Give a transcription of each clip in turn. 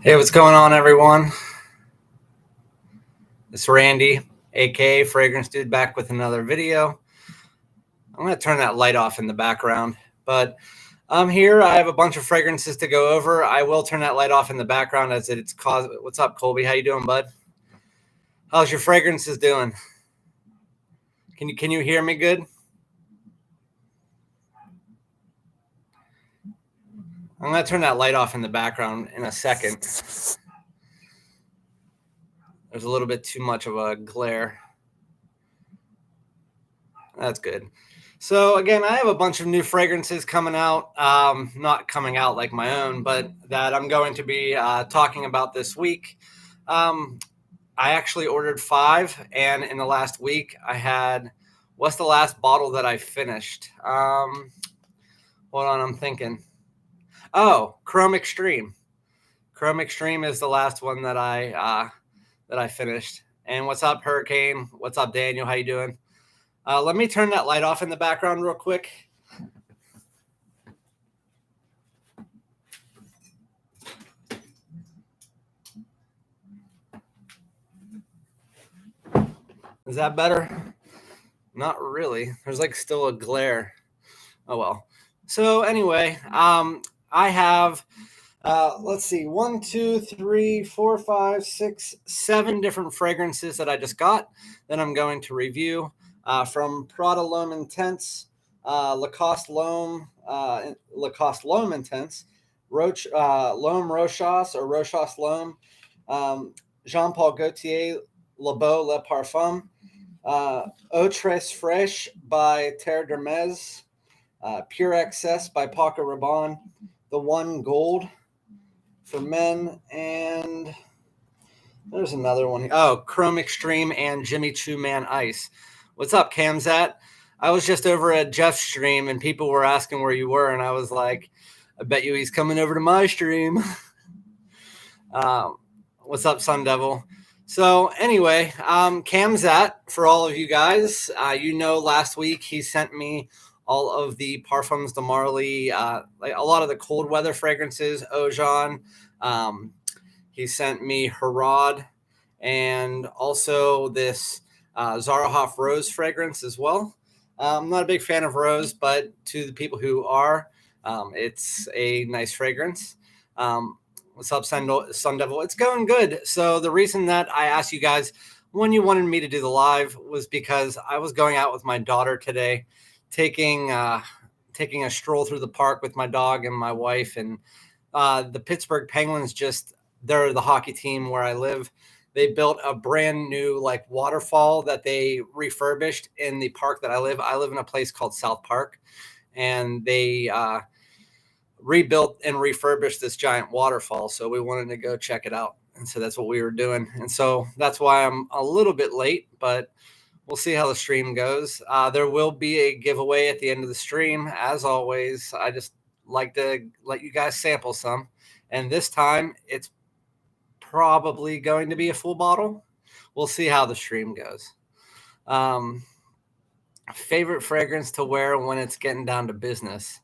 Hey, what's going on, everyone? It's Randy, aka Fragrance Dude, back with another video. I'm going to turn that light off in the background, but I'm here. I have a bunch of fragrances to go over. I will turn that light off in the background as it's caused. What's up, Colby? How you doing, bud? How's your fragrances doing? Can you hear me good? I'm going to turn that light off in the background in a second. There's a little bit too much of a glare. That's good. So again, I have a bunch of new fragrances coming out, not coming out like my own, but that I'm going to be talking about this week. I actually ordered 5, and in the last week I had, what's the last bottle that I finished? Hold on, I'm thinking. Oh, Chrome Extreme. Chrome Extreme is the last one that I finished. And what's up, Hurricane? What's up, Daniel? How you doing? Let me turn that light off in the background real quick. Is that better? Not really. There's like still a glare. Oh well. So anyway, I have let's see, 1, 2, 3, 4, 5, 6, 7 different fragrances that I just got that I'm going to review from Prada L'Homme Intense, Lacoste L'Homme Intense, L'Homme Rochas or Rochas L'Homme, Jean Paul Gaultier Le Beau Le Parfum, Eau Très Fraîche by Terre d'Hermès, Purexs by Paco Rabanne, The One Gold for men, and there's another one. Oh, Chrome Extreme and Choo Man Ice. What's up, Camzat? I was just over at Jeff's stream, and people were asking where you were, and I was like, I bet you he's coming over to my stream. What's up, Sun Devil? So anyway, Camzat, for all of you guys, last week he sent me all of the Parfums de Marly, like a lot of the cold weather fragrances, Ojan. He sent me Harad and also this Zarahoff Rose fragrance as well. I'm not a big fan of rose, but to the people who are, it's a nice fragrance. What's up, Sun Devil? It's going good. So the reason that I asked you guys when you wanted me to do the live was because I was going out with my daughter today, taking a stroll through the park with my dog and my wife, and the Pittsburgh Penguins they're the hockey team where I live. They built a brand new like waterfall that they refurbished in the park that I live. I live in a place called South Park, and they rebuilt and refurbished this giant waterfall. So we wanted to go check it out. And so that's what we were doing. And so that's why I'm a little bit late, but we'll see how the stream goes. There will be a giveaway at the end of the stream. As always, I just like to let you guys sample some. And this time it's probably going to be a full bottle. We'll see how the stream goes. Favorite fragrance to wear when it's getting down to business.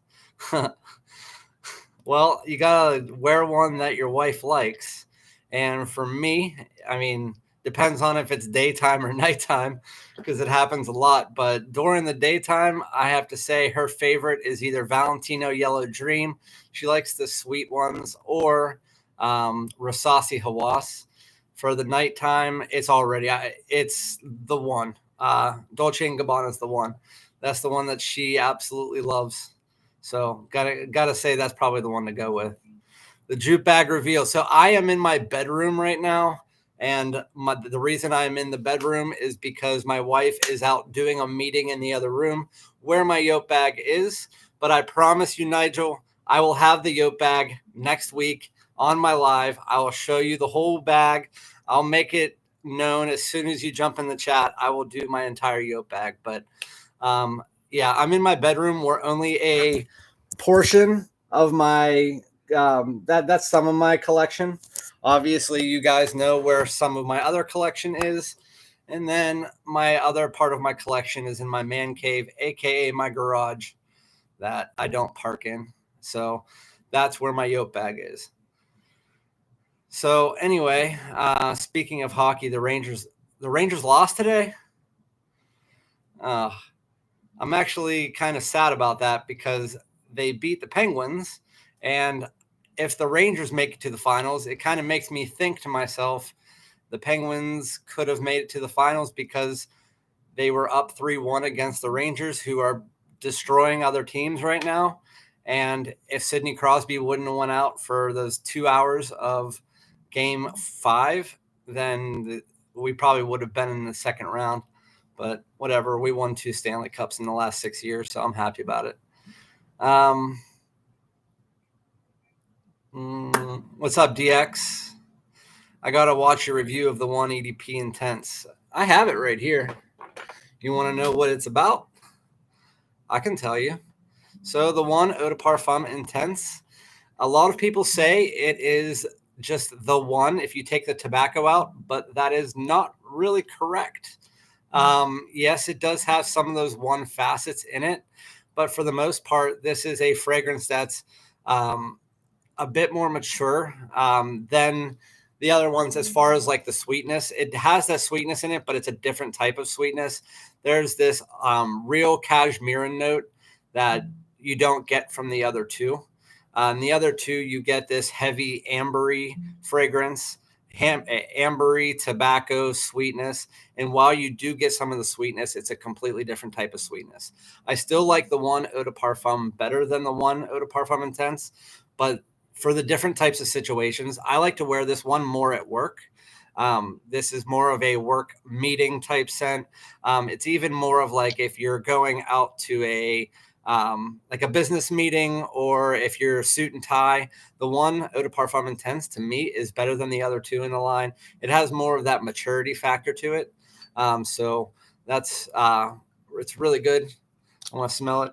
Well, you gotta wear one that your wife likes. And for me, I mean, depends on if it's daytime or nighttime, because it happens a lot. But during the daytime, I have to say her favorite is either Valentino Yellow Dream. She likes the sweet ones, or Versace Hawass. For the nighttime, it's the one. Dolce & Gabbana is the one. That's the one that she absolutely loves. So gotta say that's probably the one to go with. The jute bag reveal. So I am in my bedroom right now, and the reason I'm in the bedroom is because my wife is out doing a meeting in the other room where my yoke bag is. But I promise you, Nigel, I will have the yoke bag next week on my live. I will show you the whole bag. I'll make it known as soon as you jump in the chat. I will do my entire yoke bag. But yeah, I'm in my bedroom where only a portion of my that's some of my collection. Obviously, you guys know where some of my other collection is, and then my other part of my collection is in my man cave, aka my garage, that I don't park in. So that's where my yoke bag is. So anyway, speaking of hockey, the Rangers lost today. Uh, I'm actually kind of sad about that because they beat the Penguins, and if the Rangers make it to the finals, it kind of makes me think to myself, the Penguins could have made it to the finals because they were up 3-1 against the Rangers, who are destroying other teams right now. And if Sidney Crosby wouldn't have went out for those 2 hours of Game 5, then we probably would have been in the second round. But whatever, we won 2 Stanley Cups in the last 6 years, so I'm happy about it. What's up, DX? I got to watch your review of the 180p Intense. I have it right here. You want to know what it's about? I can tell you. So the one Eau de Parfum Intense, a lot of people say it is just the one if you take the tobacco out, but that is not really correct. Yes, it does have some of those one facets in it, but for the most part, this is a fragrance that's a bit more mature than the other ones as far as like the sweetness. It has that sweetness in it, but it's a different type of sweetness. There's this real cashmere note that you don't get from the other two. The other two, you get this heavy ambery fragrance, ambery tobacco sweetness. And while you do get some of the sweetness, it's a completely different type of sweetness. I still like the one Eau de Parfum better than the one Eau de Parfum Intense, but for the different types of situations, I like to wear this one more at work. This is more of a work meeting type scent. It's even more of like if you're going out to a like a business meeting, or if you're suit and tie, the one Eau de Parfum Intense to me is better than the other two in the line. It has more of that maturity factor to it. So that's it's really good. I want to smell it.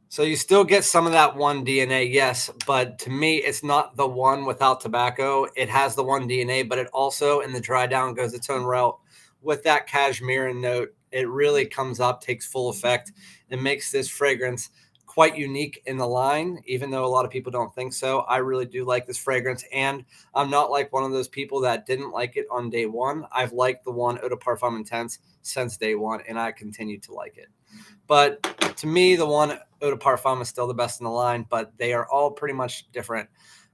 So you still get some of that one DNA, yes, but to me, it's not the one without tobacco. It has the one DNA, but it also, in the dry down, goes its own route with that cashmere note. It really comes up, takes full effect, and makes this fragrance quite unique in the line, even though a lot of people don't think so. I really do like this fragrance, and I'm not like one of those people that didn't like it on day one. I've liked the one Eau de Parfum Intense since day one, and I continue to like it. But to me, the one Eau de Parfum is still the best in the line, but they are all pretty much different.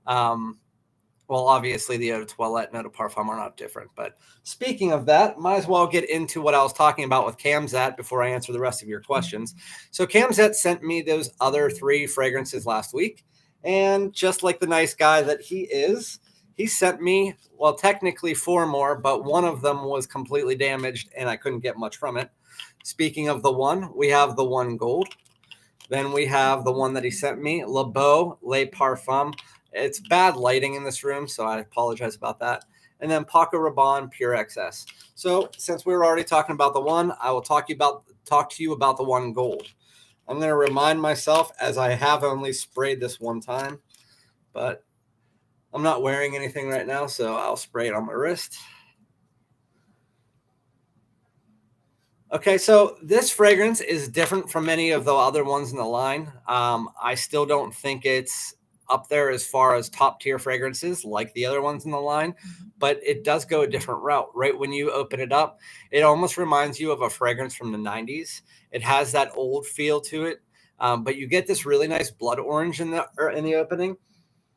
Well, obviously, the Eau de Toilette and Eau de Parfum are not different. But speaking of that, might as well get into what I was talking about with Camzat before I answer the rest of your questions. So Camzat sent me those other 3 fragrances last week. And just like the nice guy that he is, he sent me, well, technically 4 more, but one of them was completely damaged and I couldn't get much from it. Speaking of the one, we have the one gold. Then we have the one that he sent me, Le Beau Le Parfum. It's bad lighting in this room, so I apologize about that. And then Paco Rabanne Purexs. So since we were already talking about the one, I will talk to you about the one gold. I'm going to remind myself, as I have only sprayed this one time, but I'm not wearing anything right now, so I'll spray it on my wrist. Okay, so this fragrance is different from many of the other ones in the line. I still don't think it's up there as far as top tier fragrances like the other ones in the line, but it does go a different route. Right when you open it up, it almost reminds you of a fragrance from the 90s. It has that old feel to it, but you get this really nice blood orange in the opening.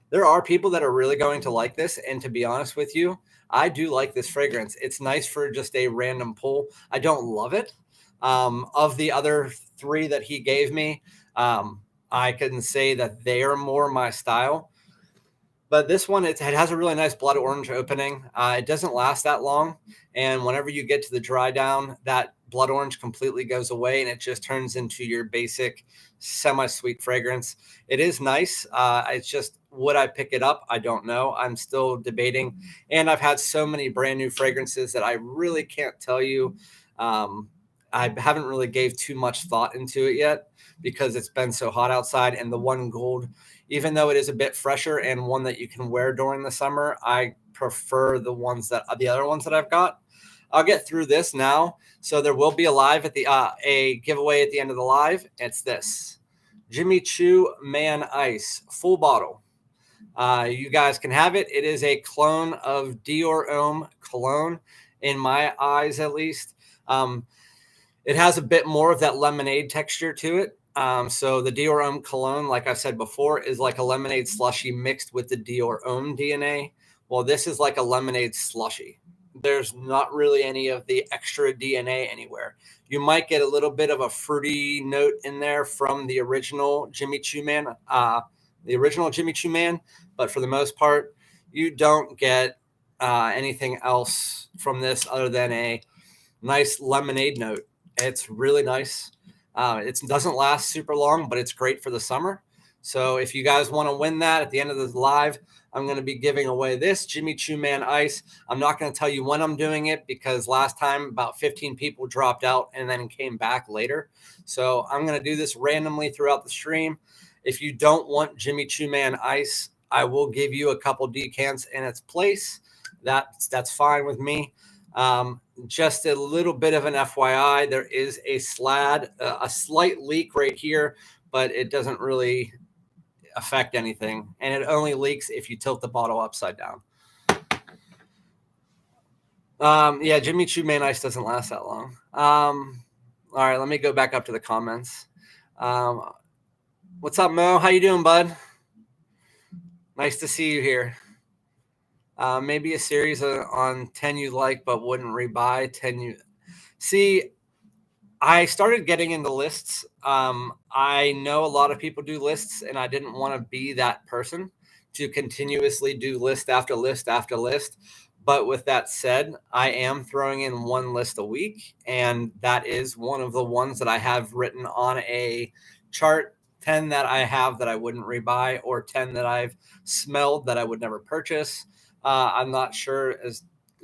There are people that are really going to like this, and to be honest with you, I do like this fragrance. It's nice for just a random pull. I don't love it. Of the other 3 that he gave me, I can say that they are more my style. But this one, it has a really nice blood orange opening. It doesn't last that long. And whenever you get to the dry down, that blood orange completely goes away and it just turns into your basic semi-sweet fragrance. It is nice. It's just, would I pick it up? I don't know. I'm still debating. And I've had so many brand new fragrances that I really can't tell you. I haven't really gave too much thought into it yet because it's been so hot outside. And the one gold, even though it is a bit fresher and one that you can wear during the summer, I prefer the other ones that I've got. I'll get through this now. So there will be a giveaway at the end of the live. It's this Choo Man Ice full bottle. You guys can have it. It is a clone of Dior Homme cologne, in my eyes at least. It has a bit more of that lemonade texture to it. So the Dior Homme cologne, like I said before, is like a lemonade slushy mixed with the Dior Homme DNA. Well, this is like a lemonade slushy. There's not really any of the extra DNA anywhere. You might get a little bit of a fruity note in there from the original Jimmy Choo Man, but for the most part, you don't get anything else from this other than a nice lemonade note. It's really nice. It doesn't last super long, but it's great for the summer. So if you guys want to win that at the end of the live, I'm going to be giving away this Jimmy Choo Man Ice. I'm not going to tell you when I'm doing it because last time about 15 people dropped out and then came back later. So I'm going to do this randomly throughout the stream. If you don't want Jimmy Choo Man Ice, I will give you a couple decants in its place. That's fine with me. Just a little bit of an FYI, there is a slight leak right here, but it doesn't really affect anything. And it only leaks if you tilt the bottle upside down. Yeah, Jimmy Choo Man Ice doesn't last that long. All right, let me go back up to the comments. What's up, Mo? How you doing, bud? Nice to see you here. Maybe a series on 10 you like but wouldn't rebuy. 10 you see. I started getting into lists. I know a lot of people do lists, and I didn't want to be that person to continuously do list after list after list. But with that said, I am throwing in one list a week, and that is one of the ones that I have written on a chart. 10 that I have that I wouldn't rebuy, or 10 that I've smelled that I would never purchase. I'm not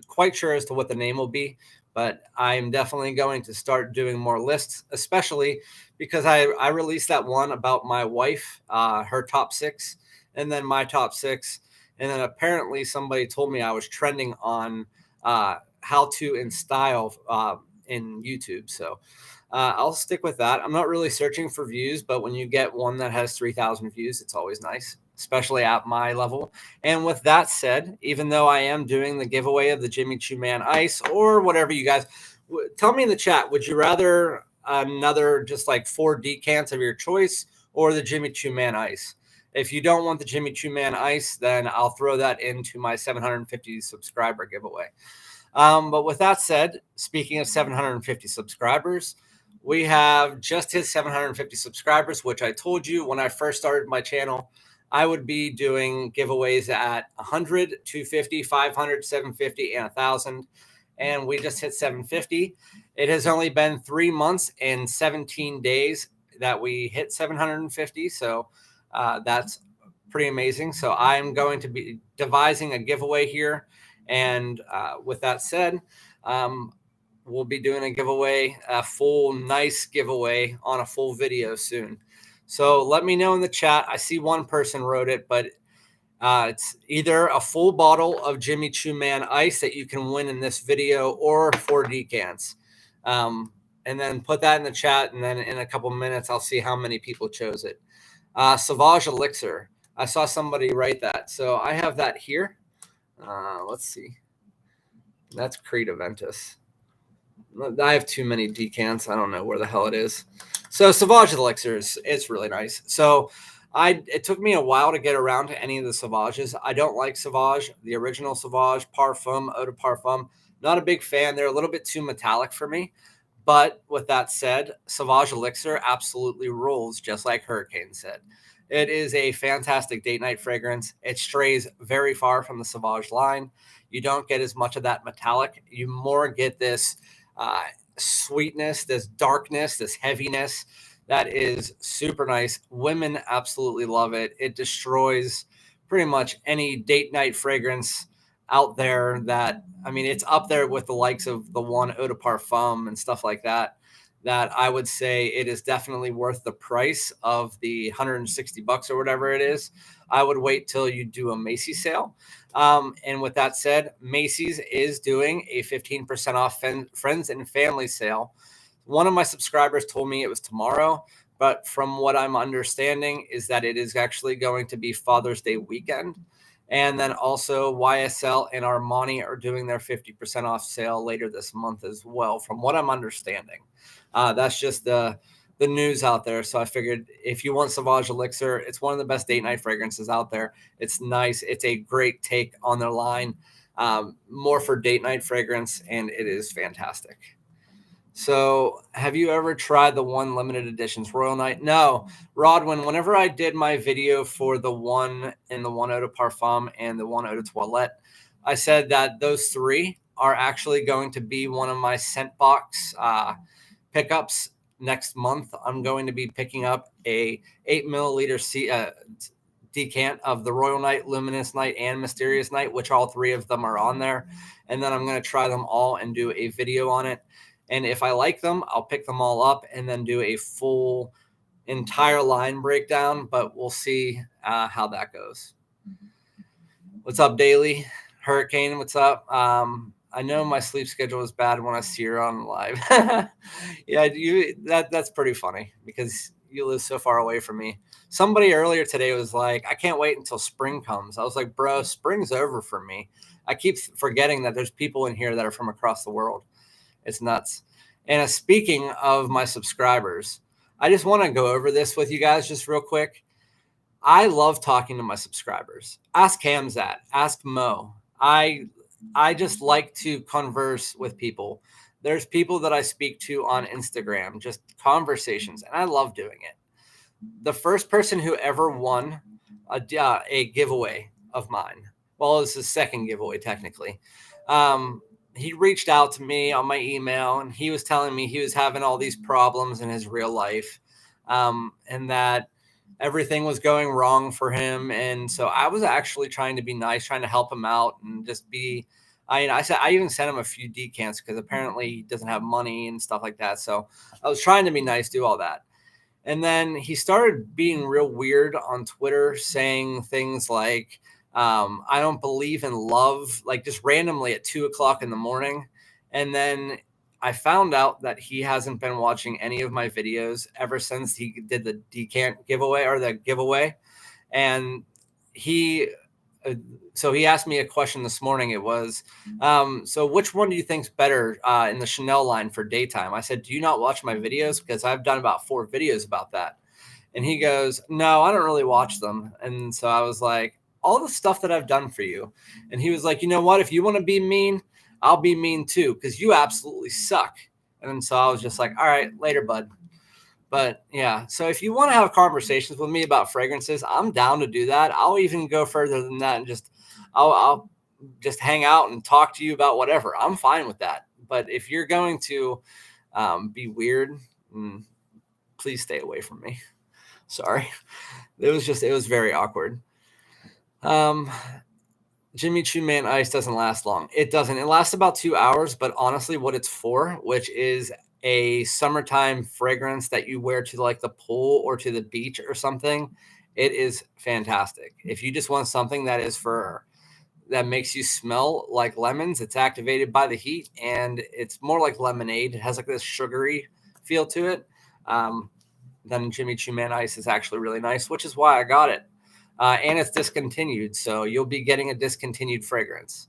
quite sure as to what the name will be, but I'm definitely going to start doing more lists, especially because I released that one about my wife, her top 6, and then my top 6. And then apparently somebody told me I was trending on how to in style in YouTube. So I'll stick with that. I'm not really searching for views, but when you get one that has 3,000 views, it's always nice, especially at my level. And with that said, even though I am doing the giveaway of the Jimmy Choo Man Ice or whatever you guys, tell me in the chat, would you rather another just like 4 decants of your choice or the Jimmy Choo Man Ice? If you don't want the Jimmy Choo Man Ice, then I'll throw that into my 750 subscriber giveaway. But with that said, speaking of 750 subscribers, we have just hit 750 subscribers, which I told you when I first started my channel, I would be doing giveaways at 100, 250, 500, 750, and 1,000. And we just hit 750. It has only been 3 months and 17 days that we hit 750. So that's pretty amazing. So I'm going to be devising a giveaway here. And with that said, we'll be doing a giveaway, a full nice giveaway on a full video soon. So let me know in the chat. I see one person wrote it, but it's either a full bottle of Jimmy Choo Man Ice that you can win in this video or 4 decants. And then put that in the chat, and then in a couple minutes, I'll see how many people chose it. Sauvage Elixir. I saw somebody write that. So I have that here. Let's see. That's Creed Aventus. I have too many decants. I don't know where the hell it is. So Sauvage Elixir it's really nice. So it took me a while to get around to any of the Sauvages. I don't like Sauvage, the original Sauvage, Parfum, Eau de Parfum. Not a big fan. They're a little bit too metallic for me. But with that said, Sauvage Elixir absolutely rules, just like Hurricane said. It is a fantastic date night fragrance. It strays very far from the Sauvage line. You don't get as much of that metallic. You more get this sweetness, this darkness, this heaviness that is super nice. Women absolutely love it. It destroys pretty much any date night fragrance out there that, I mean, it's up there with the likes of the one Eau de Parfum and stuff like that, that I would say it is definitely worth the price of the $160 or whatever it is. I would wait till you do a Macy's sale. And with that said, Macy's is doing a 15% off friends and family sale. One of my subscribers told me it was tomorrow, but from what I'm understanding is that it is actually going to be Father's Day weekend. And then also YSL and Armani are doing their 50% off sale later this month as well, from what I'm understanding. That's just the news out there. So I figured if you want Sauvage Elixir, it's one of the best date night fragrances out there. It's nice. It's a great take on their line, more for date night fragrance, and it is fantastic. So have you ever tried the one limited editions Royal Night? No, Rodwin, whenever I did my video for the one in the one eau de parfum and the one eau de toilette, I said that those three are actually going to be one of my scent box pickups next month. I'm going to be picking up a 8 milliliter decant of the Royal Night, Luminous Night, and Mysterious Night, which all three of them are on there. And then I'm going to try them all and do a video on it. And if I like them, I'll pick them all up and then do a full entire line breakdown, but we'll see how that goes. What's up, Daily? Hurricane, what's up? I know my sleep schedule is bad when I see her on live. Yeah, that's pretty funny because you live so far away from me. Somebody earlier today was like, I can't wait until spring comes. I was like, bro, spring's over for me. I keep forgetting that there's people in here that are from across the world. It's nuts. And speaking of my subscribers, I just want to go over this with you guys just real quick. I love talking to my subscribers. Ask Hamzat, ask Mo. I just like to converse with people. There's people that I speak to on Instagram, just conversations, and I love doing it. The first person who ever won a giveaway of mine, well, it was his second giveaway technically. He reached out to me on my email, and he was telling me he was having all these problems in his real life, and that everything was going wrong for him. And so I was actually trying to be nice, trying to help him out and just be, I even sent him a few decants because apparently he doesn't have money and stuff like that. So I was trying to be nice, do all that. And then he started being real weird on Twitter, saying things like, I don't believe in love, like just randomly at 2:00 in the morning. And then I found out that he hasn't been watching any of my videos ever since he did the decant giveaway or the giveaway. And so he asked me a question this morning. It was, so which one do you think's better in the Chanel line for daytime? I said, do you not watch my videos? Because I've done about 4 videos about that. And he goes, no, I don't really watch them. And so I was like, all the stuff that I've done for you. And he was like, you know what? If you want to be mean, I'll be mean too, because you absolutely suck. And so I was just like, all right, later, bud. But yeah, so if you want to have conversations with me about fragrances, I'm down to do that. I'll even go further than that and I'll just hang out and talk to you about whatever. I'm fine with that. But if you're going to be weird, please stay away from me. Sorry. It was very awkward. Jimmy Choo Man Ice doesn't last long. It doesn't. It lasts about 2 hours, but honestly, what it's for, which is a summertime fragrance that you wear to like the pool or to the beach or something, it is fantastic. If you just want something that makes you smell like lemons, it's activated by the heat and it's more like lemonade. It has like this sugary feel to it. Then Jimmy Choo Man Ice is actually really nice, which is why I got it. And it's discontinued, so you'll be getting a discontinued fragrance.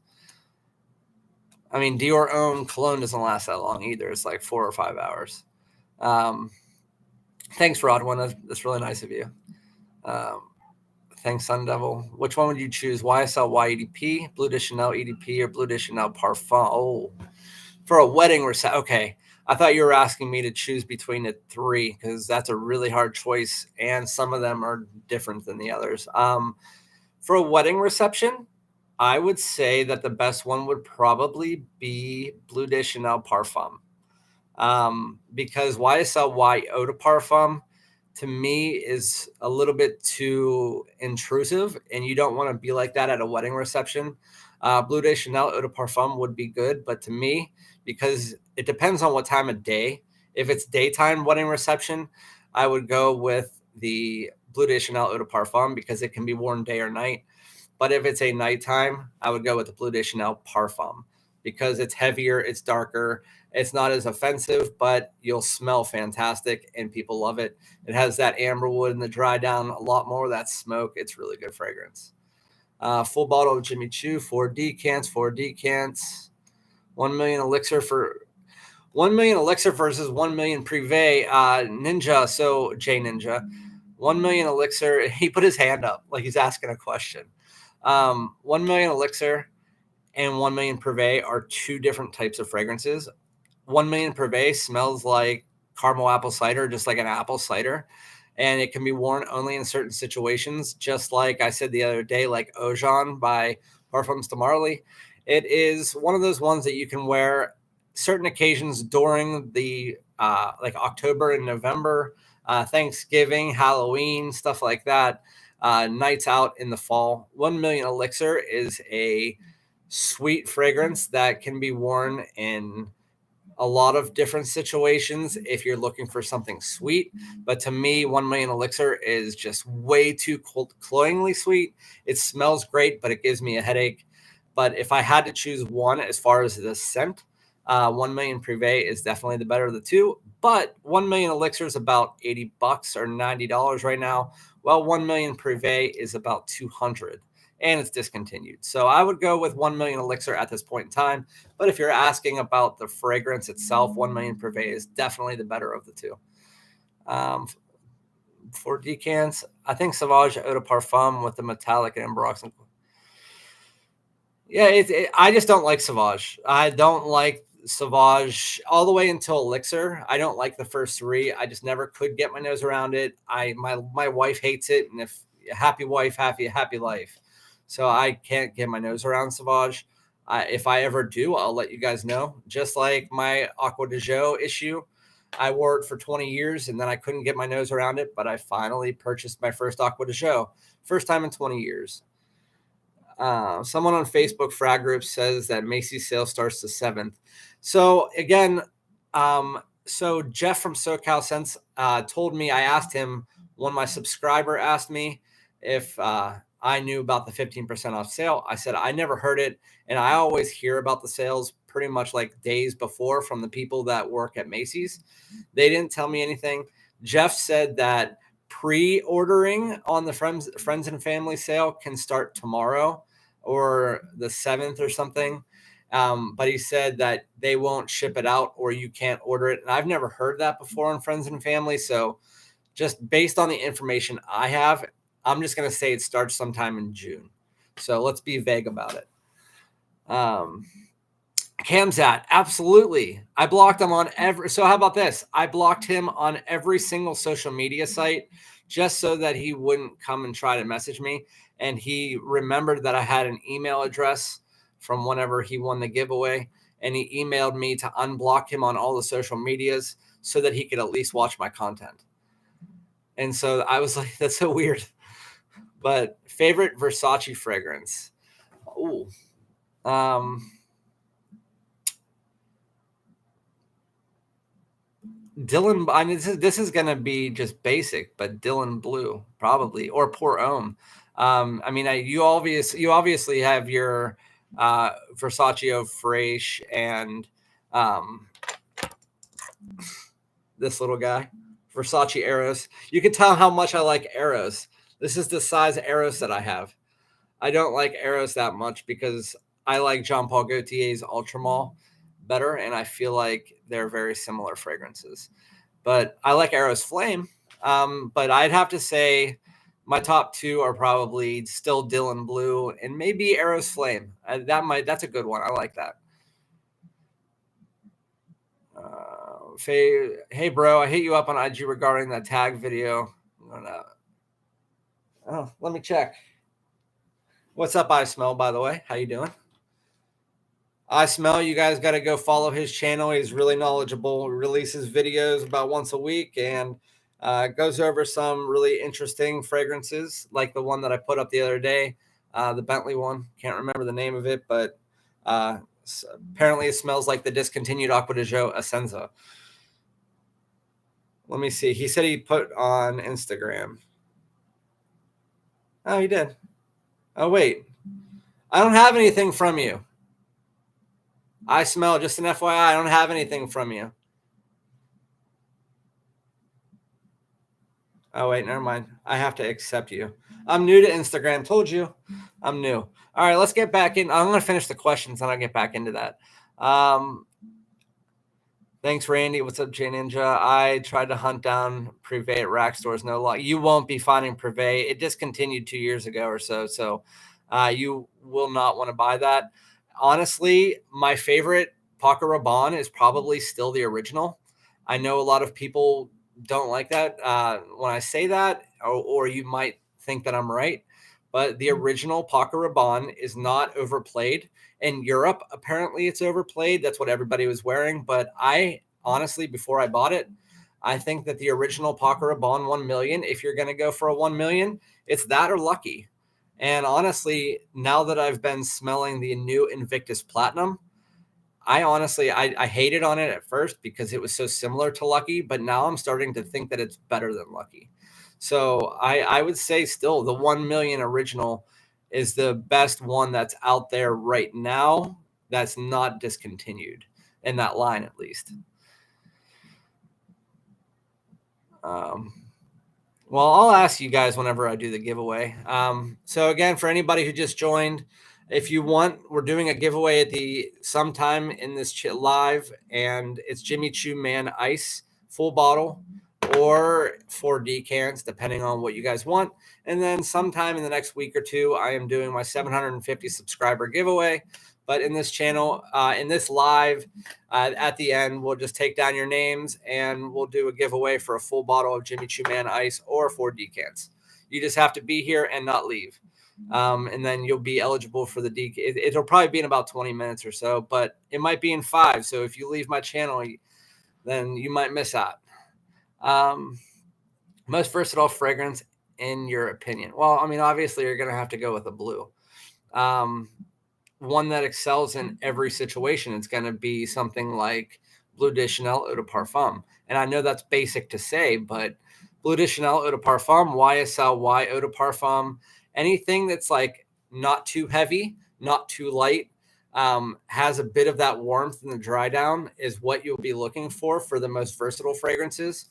I mean, Dior own cologne doesn't last that long either. It's like 4 or 5 hours. Thanks, Rodwin. That's really nice of you. Thanks, Sun Devil. Which one would you choose? YSL YEDP, Bleu de Chanel EDP, or Bleu de Chanel Parfum? Oh, for a wedding reception. Okay. I thought you were asking me to choose between the 3 because that's a really hard choice, and some of them are different than the others. For a wedding reception, I would say that the best one would probably be Bleu de Chanel Parfum, because YSL Y Eau de Parfum to me is a little bit too intrusive, and you don't want to be like that at a wedding reception. Bleu de Chanel Eau de Parfum would be good, but to me, because it depends on what time of day. If it's daytime wedding reception, I would go with the Bleu de Chanel Eau de Parfum because it can be worn day or night. But if it's a nighttime, I would go with the Bleu de Chanel Parfum. because it's heavier, it's darker, it's not as offensive, but you'll smell fantastic and people love it. It has that amber wood and the dry down a lot more of that smoke. It's really good fragrance. Full bottle of Jimmy Choo, 4 decants. 1 million elixir for 1 million elixir versus 1 million privé. Ninja, so J Ninja, 1 million elixir. He put his hand up like he's asking a question. 1 million elixir and 1 million privé are two different types of fragrances. 1 million privé smells like caramel apple cider, just like an apple cider. And it can be worn only in certain situations, just like I said the other day, like Ojan by Parfums de Marly. It is one of those ones that you can wear certain occasions during the like October and November, Thanksgiving, Halloween, stuff like that, nights out in the fall. 1 million elixir is a sweet fragrance that can be worn in a lot of different situations if you're looking for something sweet. But to me, 1 million elixir is just way too cloyingly sweet. It smells great, but it gives me a headache. But if I had to choose one as far as the scent, 1 million privé is definitely the better of the two. But 1 million elixir is about $80 or $90 right now. Well, 1 million privé is about 200 and it's discontinued. So I would go with 1 million elixir at this point in time. But if you're asking about the fragrance itself, 1 million privé is definitely the better of the two. For decants, I think Sauvage Eau de Parfum with the metallic and ambroxan. Yeah, I just don't like Sauvage. I don't like Sauvage all the way until Elixir. I don't like the first three. I just never could get my nose around it. My wife hates it, and if happy wife, happy life. So I can't get my nose around Sauvage. If I ever do, I'll let you guys know. Just like my Aqua de Jo issue, I wore it for 20 years, and then I couldn't get my nose around it, but I finally purchased my first Aqua de Jo. First time in 20 years. Someone on Facebook Frag Group says that Macy's sale starts the 7th. So again, so Jeff from SoCal Sense told me, I asked him, when my subscriber asked me if I knew about the 15% off sale. I said, I never heard it. And I always hear about the sales pretty much like days before from the people that work at Macy's. They didn't tell me anything. Jeff said that pre-ordering on the friends and family sale can start tomorrow or the 7th or something. But he said that they won't ship it out or you can't order it. And I've never heard that before on friends and family. So just based on the information I have, I'm just going to say it starts sometime in June. So let's be vague about it. Kamzat, absolutely. I blocked him on so how about this? I blocked him on every single social media site just so that he wouldn't come and try to message me. And he remembered that I had an email address from whenever he won the giveaway. And he emailed me to unblock him on all the social medias so that he could at least watch my content. And so I was like, that's so weird. But favorite Versace fragrance. Ooh. Dylan, I mean, this is going to be just basic, but Dylan Blue probably, or Pour Homme. I mean, you obviously have your Versace Eau Fraiche and this little guy, Versace Eros. You can tell how much I like Eros. This is the size Eros that I have. I don't like Eros that much because I like Jean Paul Gaultier's Ultramall better, and I feel like they're very similar fragrances. But I like Eros Flame. But I'd have to say my top two are probably still Dylan Blue and maybe Eros Flame. That's a good one. I like that. Hey bro, I hit you up on IG regarding that tag video. Let me check. What's up, I Smell, by the way? How you doing? I Smell, you guys got to go follow his channel. He's really knowledgeable, releases videos about once a week, and goes over some really interesting fragrances, like the one that I put up the other day, the Bentley one. Can't remember the name of it, but apparently it smells like the discontinued Aqua de Jo Essenza. Let me see. He said he put on Instagram. Oh, he did. Oh, wait. I don't have anything from you. I smell, just an FYI, I don't have anything from you. Oh, wait, never mind. I have to accept you. I'm new to Instagram. Told you. I'm new. All right, let's get back in. I'm going to finish the questions and I'll get back into that. Thanks, Randy. What's up, J Ninja? I tried to hunt down Privé at rack stores. No luck. You won't be finding Privé. It discontinued 2 years ago or so. So you will not want to buy that. Honestly, my favorite Paco Rabanne is probably still the original. I know a lot of people don't like that when I say that, or you might think that I'm right. But the original Paco Rabanne is not overplayed. In Europe, apparently it's overplayed. That's what everybody was wearing. But I honestly, before I bought it, I think that the original Paco Rabanne 1 million, if you're going to go for a 1 million, it's that or Lucky. And honestly, now that I've been smelling the new Invictus Platinum, I hated on it at first because it was so similar to Lucky, but now I'm starting to think that it's better than Lucky. So I would say still the 1 million original is the best one that's out there right now that's not discontinued in that line, at least. Well, I'll ask you guys whenever I do the giveaway. So again, for anybody who just joined, if you want, we're doing a giveaway at the sometime in this live, and it's Choo Man Ice full bottle or 4 decants, depending on what you guys want. And then sometime in the next week or two, I am doing my 750 subscriber giveaway. But in this channel, in this live, at the end, we'll just take down your names and we'll do a giveaway for a full bottle of Choo Man Ice or 4 decants. You just have to be here and not leave. And then you'll be eligible for the decant. It'll probably be in about 20 minutes or so, but it might be in 5. So if you leave my channel, then you might miss out. Most versatile fragrance in your opinion? Well, I mean, obviously you're going to have to go with a blue. One that excels in every situation. It's going to be something like Bleu de Chanel Eau de Parfum. And I know that's basic to say, but Bleu de Chanel Eau de Parfum, YSLY Eau de Parfum, anything that's like not too heavy, not too light, has a bit of that warmth in the dry down is what you'll be looking for the most versatile fragrances.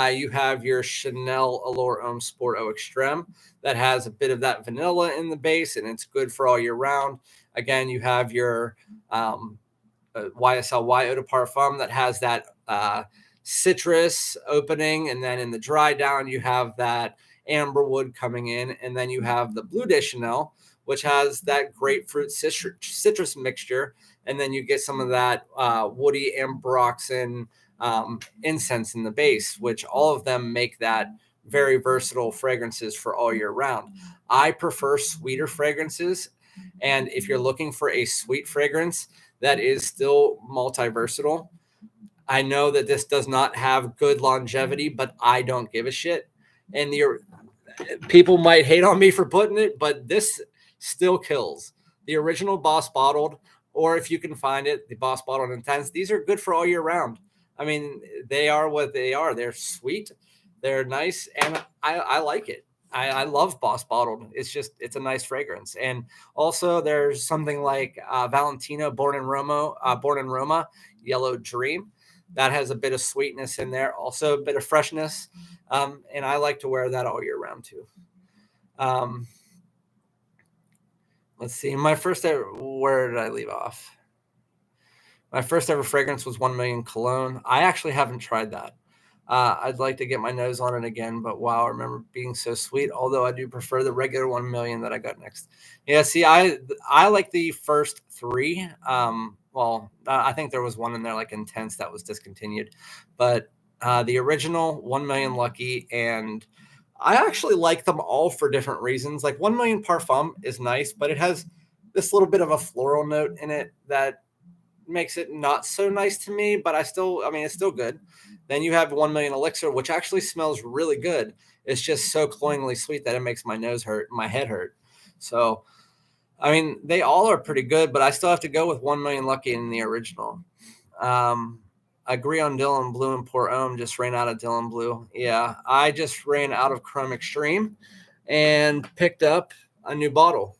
You have your Chanel Allure Homme Sport Eau Extreme that has a bit of that vanilla in the base, and it's good for all year round. Again, you have your YSLY Eau de Parfum that has that citrus opening, and then in the dry down, you have that amberwood coming in, and then you have the Bleu de Chanel, which has that grapefruit citrus mixture, and then you get some of that woody ambroxan incense in the base, which all of them make that very versatile fragrances for all year round. I prefer sweeter fragrances. And if you're looking for a sweet fragrance that is still multi-versatile, I know that this does not have good longevity, but I don't give a shit. And people might hate on me for putting it, but this still kills. The original Boss Bottled, or if you can find it, the Boss Bottled Intense, these are good for all year round. I mean, they are what they are. They're sweet, they're nice, and I like it. I love Boss Bottled. It's a nice fragrance. And also there's something like Valentino Born in Roma, Yellow Dream. That has a bit of sweetness in there, also a bit of freshness. And I like to wear that all year round too. Let's see. Where did I leave off? My first ever fragrance was 1 million cologne. I actually haven't tried that. I'd like to get my nose on it again, but wow, I remember being so sweet. Although I do prefer the regular 1 million that I got next. Yeah, see, I like the first 3. I think there was one in there like Intense that was discontinued, but the original 1 million Lucky, and I actually like them all for different reasons. Like 1 million Parfum is nice, but it has this little bit of a floral note in it that makes it not so nice to me, but it's still good. Then you have 1 million Elixir, which actually smells really good. It's just so cloyingly sweet that it makes my nose hurt, my head hurt. So, I mean, they all are pretty good, but I still have to go with 1 million Lucky in the original. I agree on Dylan Blue and Port Homme. Just ran out of Dylan Blue. Yeah, I just ran out of Chrome Extreme and picked up a new bottle.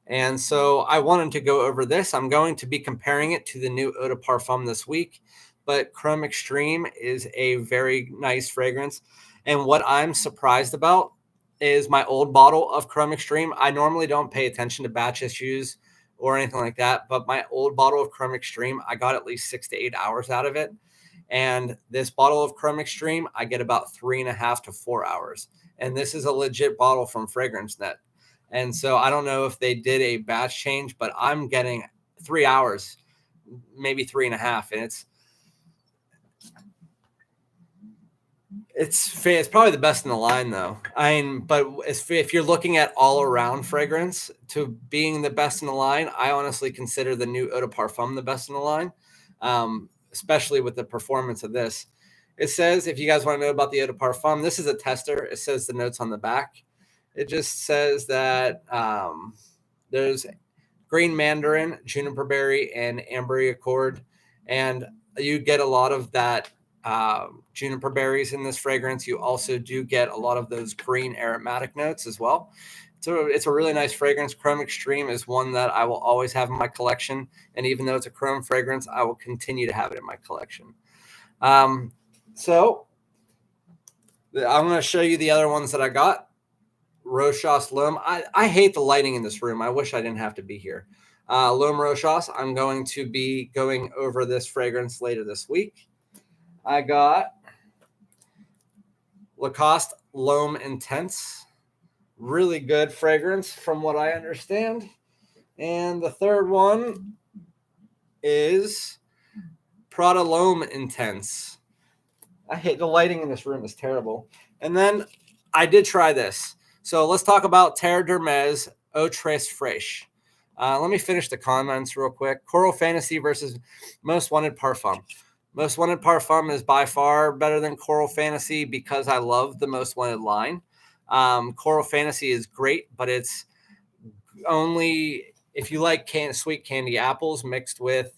And so I wanted to go over this. I'm going to be comparing it to the new Eau de Parfum this week, but Chrome Extreme is a very nice fragrance. And what I'm surprised about is my old bottle of Chrome Extreme. I normally don't pay attention to batch issues or anything like that, but my old bottle of Chrome Extreme, I got at least 6 to 8 hours out of it. And this bottle of Chrome Extreme, I get about 3.5 to 4 hours. And this is a legit bottle from Fragrance Net. And so I don't know if they did a batch change, but I'm getting 3 hours, maybe 3.5. And it's probably the best in the line, though. I mean, but if you're looking at all around fragrance to being the best in the line, I honestly consider the new Eau de Parfum the best in the line, especially with the performance of this. It says, if you guys want to know about the Eau de Parfum, this is a tester. It says the notes on the back. It just says that there's green mandarin, juniper berry, and ambery accord, and you get a lot of that juniper berries in this fragrance. You also do get a lot of those green aromatic notes as well. So it's a really nice fragrance. Chrome Extreme is one that I will always have in my collection, and even though it's a chrome fragrance, I will continue to have it in my collection. So I'm going to show you the other ones that I got. Rochas L'Homme. I hate the lighting in this room. I wish I didn't have to be here. L'Homme Rochas. I'm going to be going over this fragrance later this week. I got Lacoste L'Homme Intense. Really good fragrance from what I understand. And the third one is Prada L'Homme Intense. I hate the lighting in this room is terrible. And then I did try this. So let's talk about Terre d'Hermès Eau Très Fraîche. Let me finish the comments real quick. Coral Fantasy versus Most Wanted Parfum. Most Wanted Parfum is by far better than Coral Fantasy because I love the Most Wanted line. Coral Fantasy is great, but it's only if you like sweet candy apples mixed with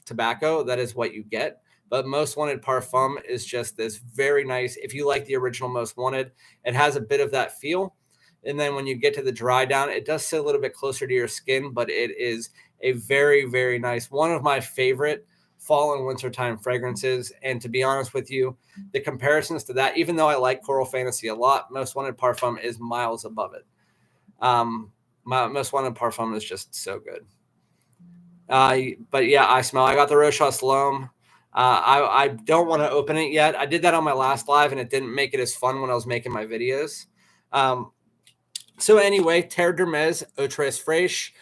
tobacco, that is what you get. But Most Wanted Parfum is just this very nice. If you like the original Most Wanted, it has a bit of that feel. And then when you get to the dry down, it does sit a little bit closer to your skin, but it is a very, very nice, one of my favorite fall and wintertime fragrances. And to be honest with you, the comparisons to that, even though I like Coral Fantasy a lot, Most Wanted Parfum is miles above it. My Most Wanted Parfum is just so good. But yeah, I got the Rochas L'Homme. I don't want to open it yet. I did that on my last live, and it didn't make it as fun when I was making my videos. So anyway, Terre d'Hermès Eau Très Fraîche.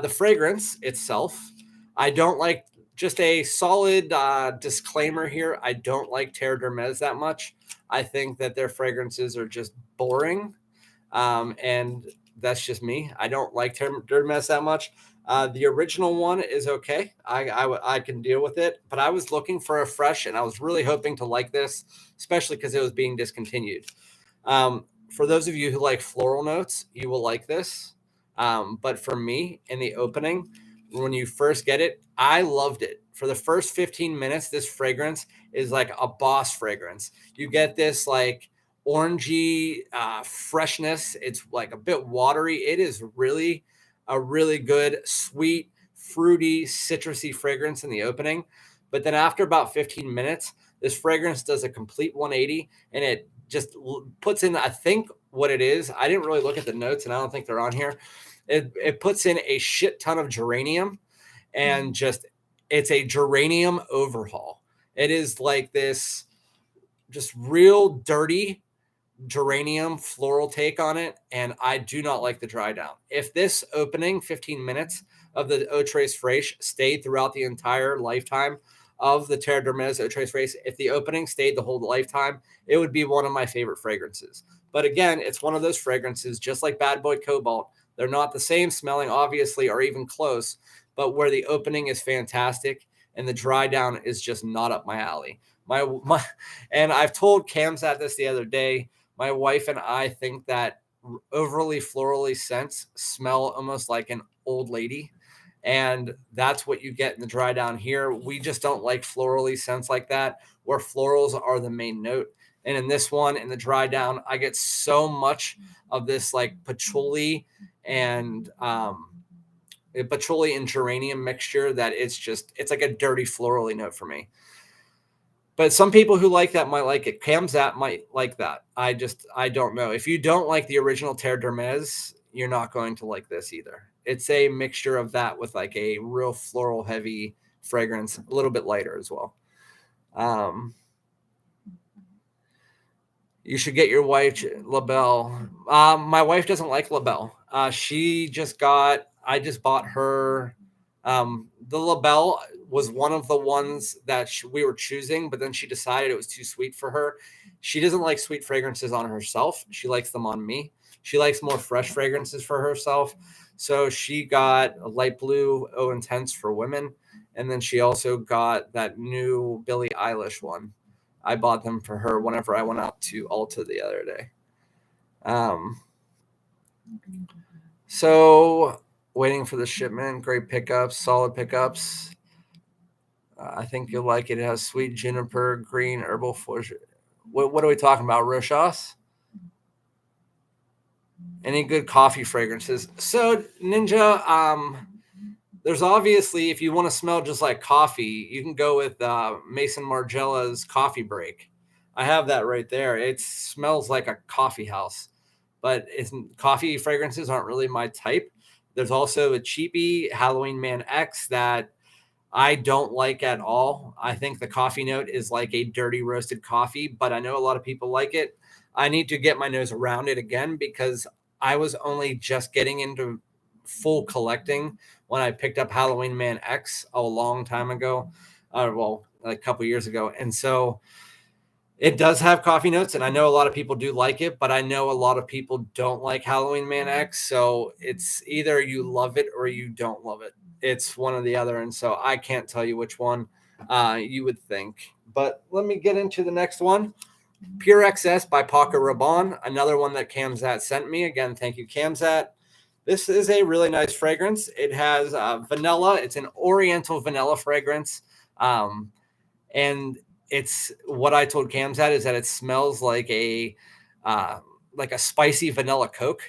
The fragrance itself, I don't like. Just a solid disclaimer here. I don't like Terre d'Hermès that much. I think that their fragrances are just boring. And that's just me. I don't like Terre d'Hermès that much. The original one is okay. I can deal with it. But I was looking for a fresh, and I was really hoping to like this, especially because it was being discontinued. For those of you who like floral notes, you will like this. But for me, in the opening, when you first get it, I loved it. For the first 15 minutes, this fragrance is like a boss fragrance. You get this like orangey freshness. It's like a bit watery. It is really a really good, sweet, fruity, citrusy fragrance in the opening. But then after about 15 minutes, this fragrance does a complete 180, and it just puts in, I think what it is, I didn't really look at the notes, and I don't think they're on here. It puts in a shit ton of geranium, and just it's a geranium overhaul. It is like this just real dirty geranium floral take on it, and I do not like the dry down. If this opening 15 minutes of the Eau Très Fraîche stayed throughout the entire lifetime of the Terre d'Hermès Eau Très Fraîche, if the opening stayed the whole lifetime, it would be one of my favorite fragrances. But again, it's one of those fragrances, just like Bad Boy Cobalt. They're not the same smelling, obviously, or even close, but where the opening is fantastic and the dry down is just not up my alley. And I've told Kamzat this the other day. My wife and I think that overly florally scents smell almost like an old lady. And that's what you get in the dry down here. We just don't like florally scents like that, where florals are the main note. And in this one, in the dry down, I get so much of this like patchouli and patchouli and geranium mixture that it's like a dirty florally note for me. But some people who like that might like it. Camzat might like that. I don't know. If you don't like the original Terre d'Hermes, you're not going to like this either. It's a mixture of that with like a real floral heavy fragrance, a little bit lighter as well. You should get your wife Labelle. My wife doesn't like Labelle. I just bought her. The Labelle was one of the ones that we were choosing, but then she decided it was too sweet for her. She doesn't like sweet fragrances on herself. She likes them on me. She likes more fresh fragrances for herself. So she got a light blue Eau Intense for women. And then she also got that new Billie Eilish one. I bought them for her whenever I went out to Ulta the other day. So waiting for the shipment. Great pickups, solid pickups. I think you'll like it. It has sweet juniper, green, herbal flush. What are we talking about? Rochas? Any good coffee fragrances? So Ninja, there's obviously, if you want to smell just like coffee, you can go with Mason Margiela's Coffee Break. I have that right there. It smells like a coffee house, but coffee fragrances aren't really my type. There's also a cheapy Halloween Man X that I don't like at all. I think the coffee note is like a dirty roasted coffee, but I know a lot of people like it. I need to get my nose around it again because I was only just getting into full collecting when I picked up Halloween Man X a long time ago. Like a couple years ago. And so it does have coffee notes, and I know a lot of people do like it, but I know a lot of people don't like Halloween Man X. So it's either you love it or you don't love it. It's one or the other. And so I can't tell you which one you would think. But let me get into the next one. Purexs by Paco Rabban, another one that Camzat sent me. Again, thank you, Camzat. This is a really nice fragrance. It has vanilla. It's an oriental vanilla fragrance. And it's what I told Camzat is that it smells like a spicy vanilla Coke.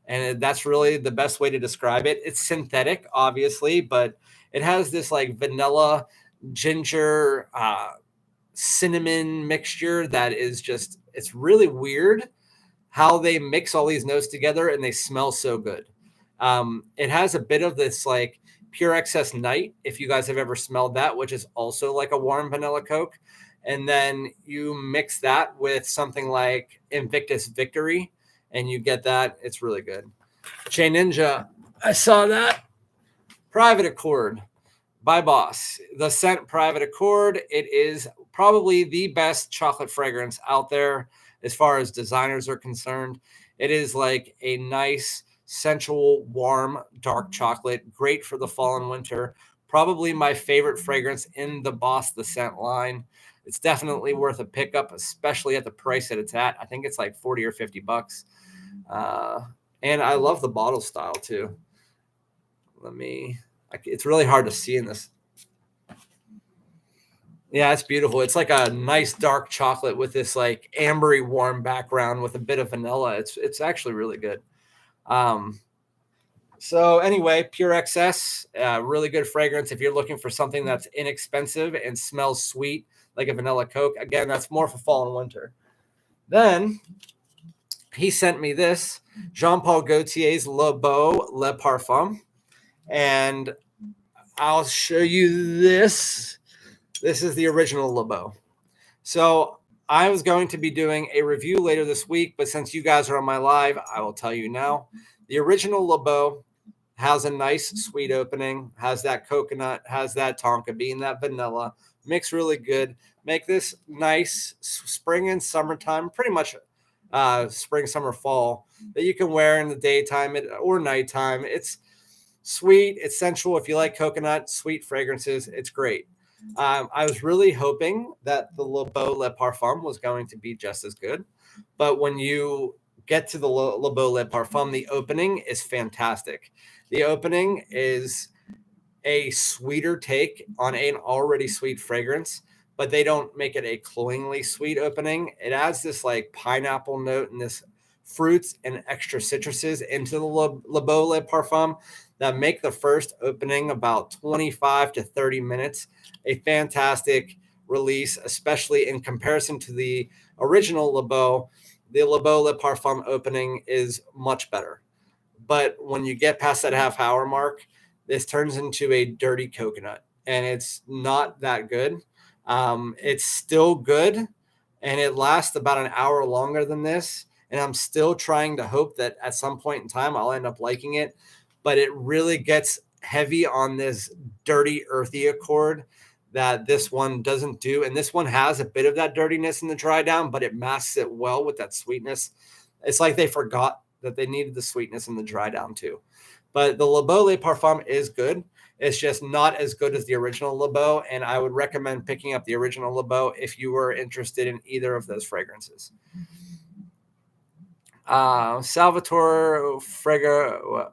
And that's really the best way to describe it. It's synthetic, obviously, but it has this like vanilla, ginger, cinnamon mixture that is just, it's really weird how they mix all these notes together and they smell so good. It has a bit of this like Purexs Night, if you guys have ever smelled that, which is also like a warm vanilla Coke. And then you mix that with something like Invictus Victory, and you get that. It's really good. Che Ninja, I saw that. Private Accord by Boss. The scent Private Accord. It is probably the best chocolate fragrance out there as far as designers are concerned. It is like a nice, sensual, warm, dark chocolate. Great for the fall and winter. Probably my favorite fragrance in the Boss The Scent line. It's definitely worth a pickup, especially at the price that it's at. I think it's like 40 or 50 bucks. And I love the bottle style too. It's really hard to see in this. Yeah, it's beautiful. It's like a nice dark chocolate with this like ambery warm background with a bit of vanilla. It's actually really good. So anyway, Purexs, really good fragrance. If you're looking for something that's inexpensive and smells sweet, like a vanilla Coke, again, that's more for fall and winter. Then he sent me this Jean-Paul Gaultier's Le Beau Le Parfum, and I'll show you this. This is the original Le Beau. So I was going to be doing a review later this week, but since you guys are on my live, I will tell you now. The original Le Beau has a nice sweet opening, has that coconut, has that tonka bean, that vanilla, mix really good. Make this nice spring and summertime, pretty much spring, summer, fall, that you can wear in the daytime or nighttime. It's sweet, it's sensual. If you like coconut, sweet fragrances, it's great. I was really hoping that the Le Beau Le Parfum was going to be just as good, but when you get to the Le Beau Le Parfum, the opening is fantastic. The opening is a sweeter take on an already sweet fragrance, but they don't make it a cloyingly sweet opening. It adds this like pineapple note and this fruits and extra citruses into the Le Beau Le Parfum that make the first opening about 25 to 30 minutes a fantastic release, especially in comparison to the original Le Beau. The Le Beau Le Parfum opening is much better. But when you get past that half hour mark, this turns into a dirty coconut, and it's not that good. It's still good, and it lasts about an hour longer than this. And I'm still trying to hope that at some point in time I'll end up liking it. But it really gets heavy on this dirty, earthy accord that this one doesn't do. And this one has a bit of that dirtiness in the dry down, but it masks it well with that sweetness. It's like they forgot that they needed the sweetness in the dry down too. But the Le Beau Le Parfum is good. It's just not as good as the original Le Beau, and I would recommend picking up the original Le Beau if you were interested in either of those fragrances. Salvatore Ferragamo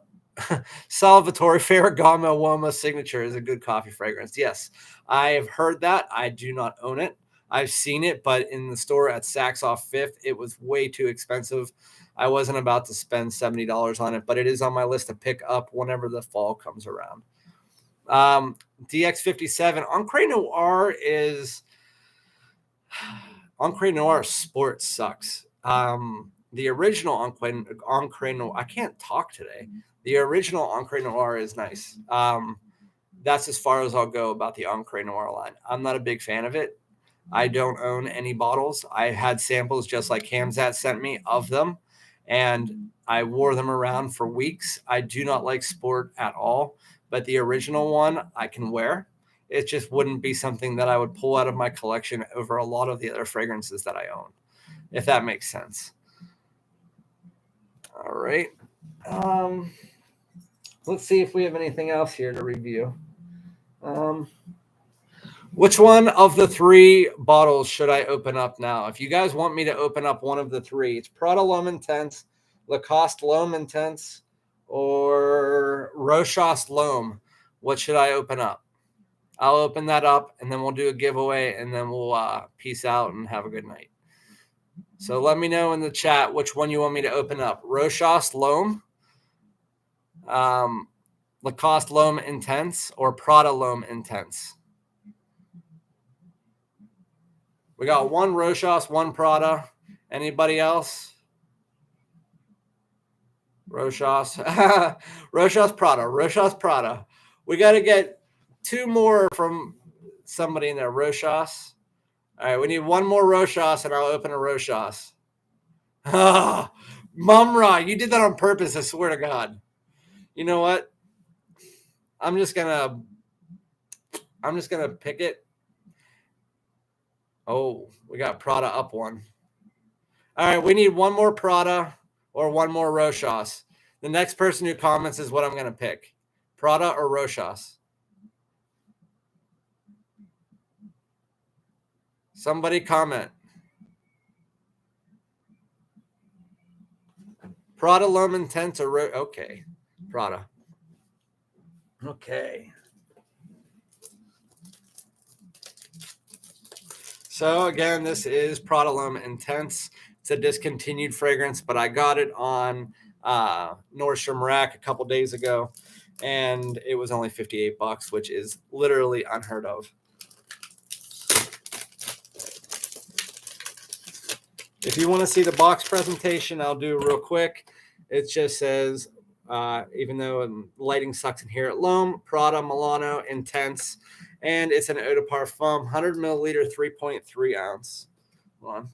Uomo Signature is a good coffee fragrance. Yes, I have heard that. I do not own it. I've seen it, but in the store at Saks off Fifth, it was way too expensive. I wasn't about to spend $70 on it, but it is on my list to pick up whenever the fall comes around. DX57 Encre Noir is Encre Noir Sport sucks. The original Encre Noir, I can't talk today. The original Encre Noir is nice. That's as far as I'll go about the Encre Noir line. I'm not a big fan of it. I don't own any bottles. I had samples just like Hamzat sent me of them, and I wore them around for weeks. I do not like Sport at all, but the original one I can wear. It just wouldn't be something that I would pull out of my collection over a lot of the other fragrances that I own, if that makes sense. All right. Let's see if we have anything else here to review. Which one of the three bottles should I open up now? If you guys want me to open up one of the three, it's Prada L'Homme Intense, Lacoste L'Homme Intense, or Rochas L'Homme. What should I open up? I'll open that up, and then we'll do a giveaway, and then we'll peace out and have a good night. So let me know in the chat which one you want me to open up. Rochas L'Homme, Lacoste L'Homme Intense, or Prada L'Homme Intense. We got one Rochas, one Prada. Anybody else? Rochas. Rochas Prada. Rochas Prada. We got to get two more from somebody in there. Rochas. All right, we need one more Rochas, and I'll open a Rochas. Mumra, you did that on purpose, I swear to God. You know what? I'm just gonna pick it. Oh, we got Prada up one. All right, we need one more Prada or one more Rochas. The next person who comments is what I'm going to pick. Prada or Rochas. Somebody comment. Prada L'Homme Intense or okay. Prada. Okay. So again, this is Prada L'Homme Intense. It's a discontinued fragrance, but I got it on Nordstrom Rack a couple days ago, and it was only $58, which is literally unheard of. If you want to see the box presentation, I'll do real quick. It just says, even though lighting sucks in here at L'Homme, Prada Milano Intense, and it's an eau de parfum, 100 milliliter, 3.3 ounce. Hold on,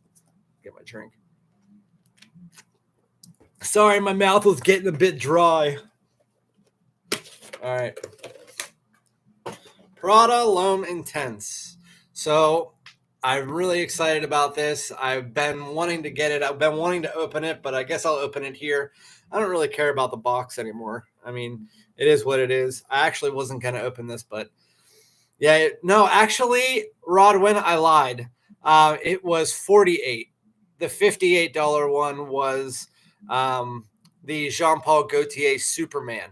get my drink. Sorry, my mouth was getting a bit dry. All right. Prada L'Homme Intense. So I'm really excited about this. I've been wanting to get it. I've been wanting to open it, but I guess I'll open it here. I don't really care about the box anymore. I mean, it is what it is. I actually wasn't going to open this, but yeah, no, actually, Rodwin, I lied. It was $48. The $58 one was the Jean-Paul Gaultier Superman.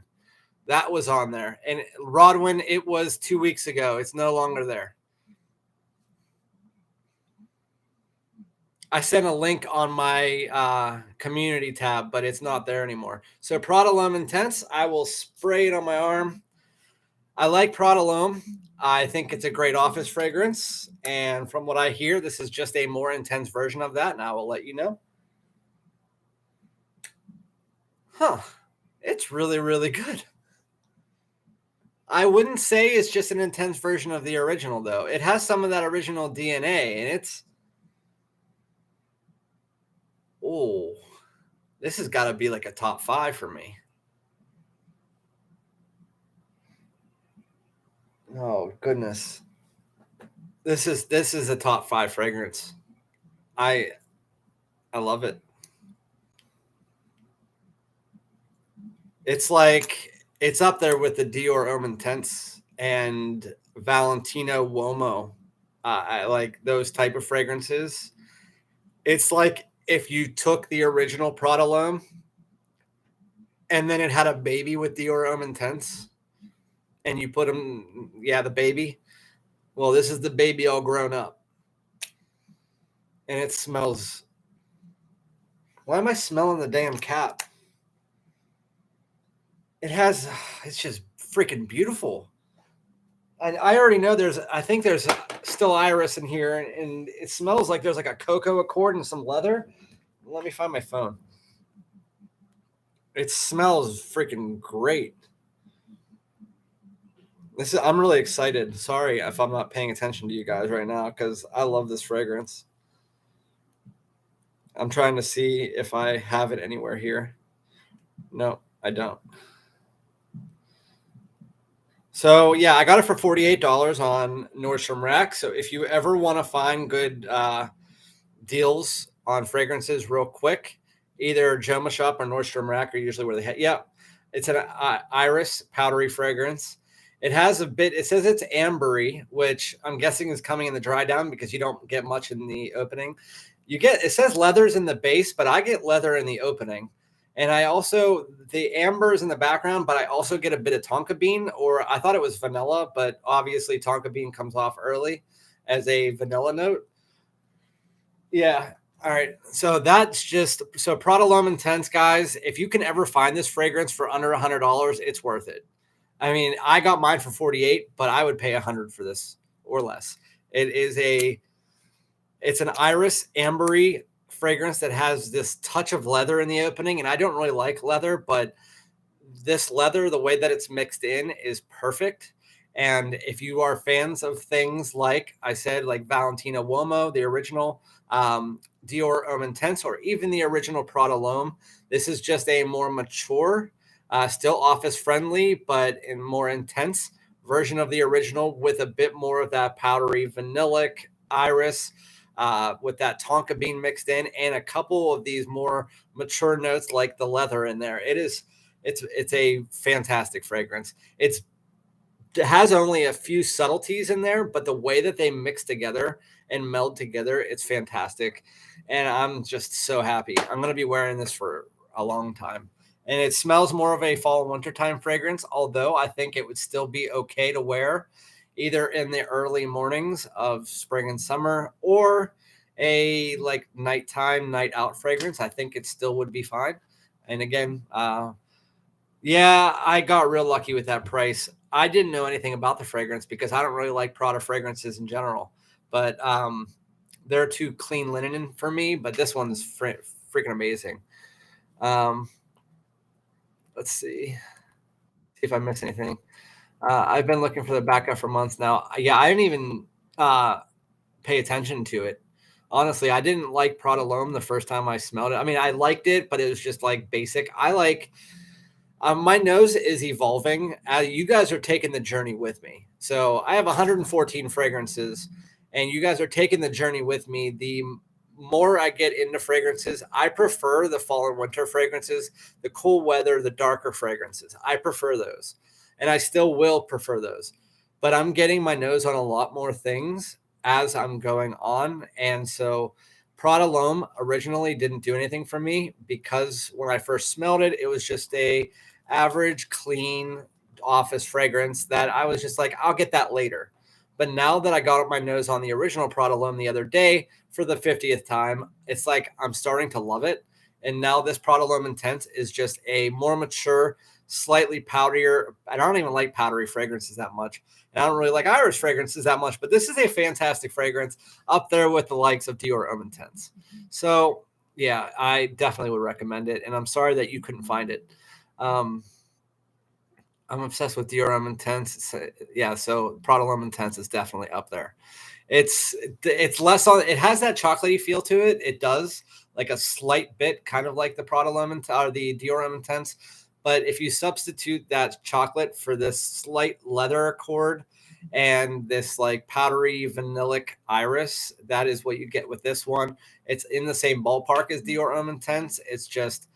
That was on there. And Rodwin, it was 2 weeks ago. It's no longer there. I sent a link on my community tab, but it's not there anymore. So Prada L'Homme Intense, I will spray it on my arm. I like Prada L'Homme. I think it's a great office fragrance. And from what I hear, this is just a more intense version of that. And I will let you know. Huh. It's really, really good. I wouldn't say it's just an intense version of the original, though. It has some of that original DNA, and it's... Oh, this has got to be like a top 5 for me. Oh, goodness. This is a top 5 fragrance. I love it. It's like it's up there with the Dior Homme Intense and Valentino Uomo. I like those type of fragrances. It's like if you took the original Prada L'Homme and then it had a baby with Dior Homme Intense, and you put them, the baby. Well, this is the baby all grown up, and it smells. Why am I smelling the damn cap? It's just freaking beautiful. I already know I think there's still iris in here, and it smells like there's like a cocoa accord and some leather. Let me find my phone. It smells freaking great. I'm really excited. Sorry if I'm not paying attention to you guys right now, because I love this fragrance. I'm trying to see if I have it anywhere here. No, I don't. So yeah, I got it for $48 on Nordstrom Rack. So if you ever want to find good deals on fragrances real quick, either Joma Shop or Nordstrom Rack are usually where they have. Yeah, it's an iris powdery fragrance. It has a bit. It says it's ambery, which I'm guessing is coming in the dry down because you don't get much in the opening. It says leathers in the base, but I get leather in the opening. And I also, the amber is in the background, but I also get a bit of tonka bean, or I thought it was vanilla, but obviously tonka bean comes off early as a vanilla note. Yeah. All right. So Prada L'Homme Intense, guys. If you can ever find this fragrance for under $100, it's worth it. I mean, I got mine for 48, but I would pay 100 for this or less. It's an iris ambery fragrance that has this touch of leather in the opening, and I don't really like leather, but this leather, the way that it's mixed in, is perfect. And if you are fans of things like I said, like Valentino Uomo, the original Dior Homme Intense, or even the original Prada L'Homme, this is just a more mature, still office friendly, but in more intense version of the original, with a bit more of that powdery vanillic iris, with that tonka bean mixed in, and a couple of these more mature notes like the leather in there. It's a fantastic fragrance. It has only a few subtleties in there, but the way that they mix together and meld together, it's fantastic. And I'm just so happy. I'm going to be wearing this for a long time. And it smells more of a fall and wintertime fragrance, although I think it would still be okay to wear either in the early mornings of spring and summer, or a like nighttime, night out fragrance. I think it still would be fine. And again, yeah, I got real lucky with that price. I didn't know anything about the fragrance because I don't really like Prada fragrances in general, but they're too clean linen for me. But this one's freaking amazing. Let's see if I miss anything. I've been looking for the backup for months now. Yeah, I didn't even pay attention to it. Honestly, I didn't like Prada L'Homme the first time I smelled it. I mean, I liked it, but it was just like basic. I like my nose is evolving. You guys are taking the journey with me. So I have 114 fragrances, and you guys are taking the journey with me. The more I get into fragrances, I prefer the fall and winter fragrances, the cool weather, the darker fragrances. I prefer those, and I still will prefer those. But I'm getting my nose on a lot more things as I'm going on. And so Prada L'Homme originally didn't do anything for me because when I first smelled it, it was just a average, clean office fragrance that I was just like, I'll get that later. But now that I got my nose on the original Prada L'Homme the other day for the 50th time, it's like I'm starting to love it. And now this Prada L'Homme Intense is just a more mature, slightly powderier. I don't even like powdery fragrances that much. And I don't really like Irish fragrances that much, but this is a fantastic fragrance up there with the likes of Dior Homme Intense. So yeah, I definitely would recommend it. And I'm sorry that you couldn't find it. I'm obsessed with Dior Homme Intense. Yeah, so Prada L'Homme Intense is definitely up there. It's less on. It has that chocolatey feel to it. It does, like a slight bit, kind of like the Prada L'Homme or the Dior Homme Intense. But if you substitute that chocolate for this slight leather accord and this like powdery vanillic iris, that is what you get with this one. It's in the same ballpark as Dior Homme Intense. It's just,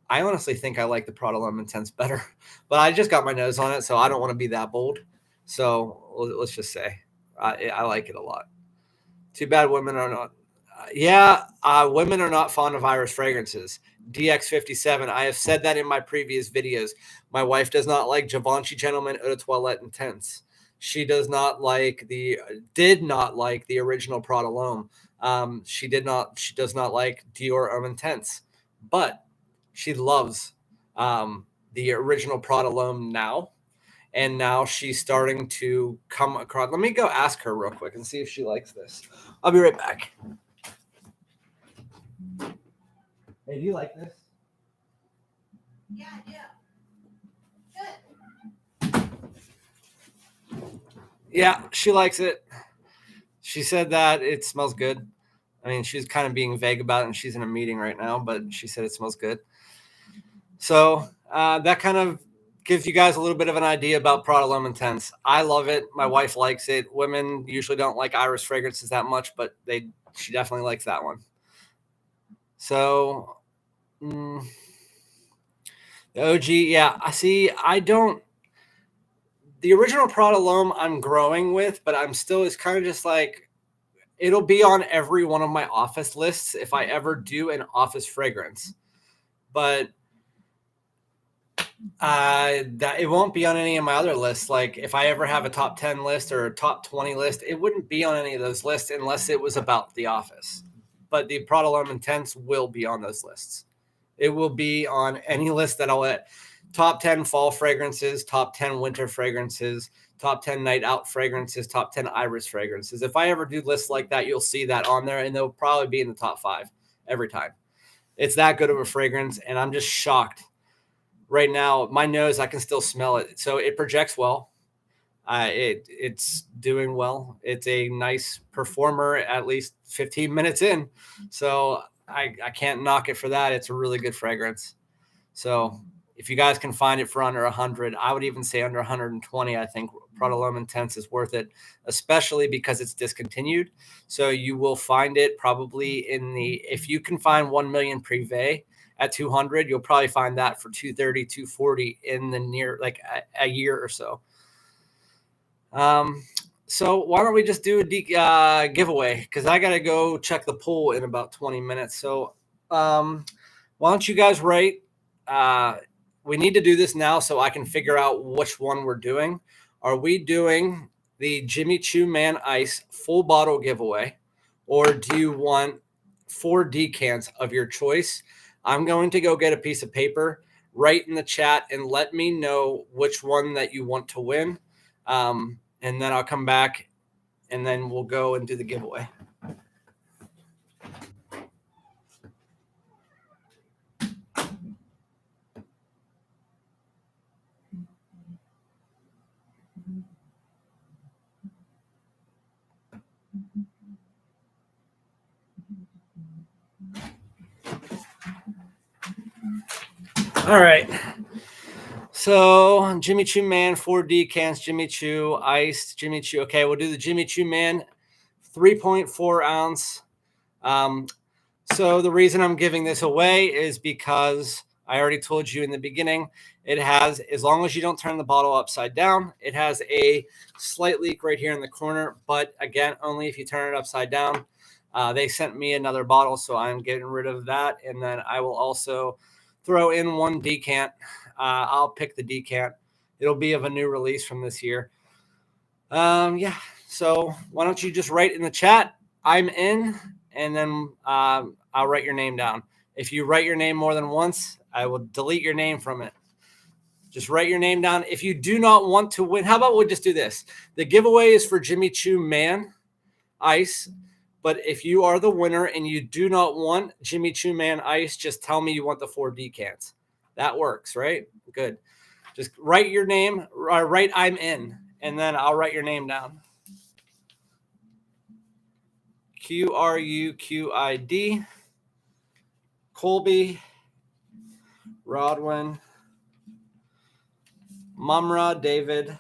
I honestly think I like the Prada L'Homme Intense better, but I just got my nose on it, so I don't want to be that bold. So let's just say I like it a lot. Too bad women are not. Women are not fond of Irish fragrances. DX57. I have said that in my previous videos. My wife does not like Givenchy Gentleman Eau de Toilette Intense. She did not like the original Prada L'Homme. She does not like Dior Homme Intense, but she loves the original Prada L'Homme now. And now she's starting to come across. Let me go ask her real quick and see if she likes this. I'll be right back. Hey, do you like this? Yeah, I do. Good. Yeah, she likes it. She said that it smells good. I mean, she's kind of being vague about it, and she's in a meeting right now, but she said it smells good. So that kind of gives you guys a little bit of an idea about Prada L'Homme Intense. I love it. My wife likes it. Women usually don't like Irish fragrances that much, but she definitely likes that one. So the OG, yeah. The original Prada L'Homme I'm growing with, but it's kind of just like, it'll be on every one of my office lists if I ever do an office fragrance. But that it won't be on any of my other lists. Like if I ever have a top 10 list or a top 20 list, it wouldn't be on any of those lists unless it was about the office. But the Prada L'Homme Intense will be on those lists. It will be on any list that I'll let. Top 10 fall fragrances, top 10 winter fragrances, top 10 night out fragrances, top 10 iris fragrances. If I ever do lists like that, you'll see that on there, and they'll probably be in the top 5 every time. It's that good of a fragrance, and I'm just shocked. Right now, my nose, I can still smell it. So it projects well. It's doing well. It's a nice performer at least 15 minutes in. So I can't knock it for that. It's a really good fragrance. So if you guys can find it for under 100, I would even say under 120, I think Prada L'Homme Intense is worth it, especially because it's discontinued. So you will find it probably if you can find 1 million Privé at 200, you'll probably find that for 230, 240 in the near, like a year or so. So why don't we just do a giveaway? Because I got to go check the poll in about 20 minutes. So why don't you guys write? We need to do this now so I can figure out which one we're doing. Are we doing the Choo Man Ice full bottle giveaway, or do you want 4 decants of your choice? I'm going to go get a piece of paper, write in the chat, and let me know which one that you want to win. And then I'll come back, and then we'll go and do the giveaway. All right. So Choo Man, 4 decants, Choo Ice, Choo. Okay, we'll do the Choo Man 3.4 ounce. So the reason I'm giving this away is because I already told you in the beginning, it has, as long as you don't turn the bottle upside down, it has a slight leak right here in the corner. But again, only if you turn it upside down. They sent me another bottle, so I'm getting rid of that. And then I will also throw in 1 decant. I'll pick the decant. It'll be of a new release from this year. Yeah. So why don't you just write in the chat, I'm in, and then I'll write your name down. If you write your name more than once, I will delete your name from it. Just write your name down. If you do not want to win, how about we just do this? The giveaway is for Choo Man Ice. But if you are the winner and you do not want Choo Man Ice, just tell me you want the 4 decants. That works, right? Good. Just write your name, write I'm in, and then I'll write your name down. Qruqid, Colby, Rodwin, Mumra, David,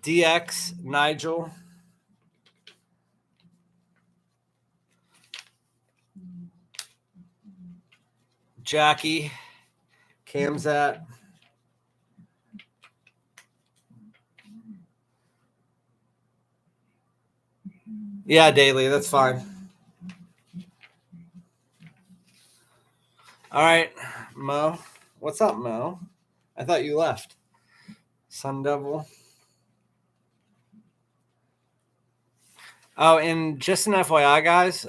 DX, Nigel, Jackie, Camzat, yeah, Daily, that's fine. All right, Mo. What's up, Mo? I thought you left. Sun Devil. Oh, and just an FYI, guys,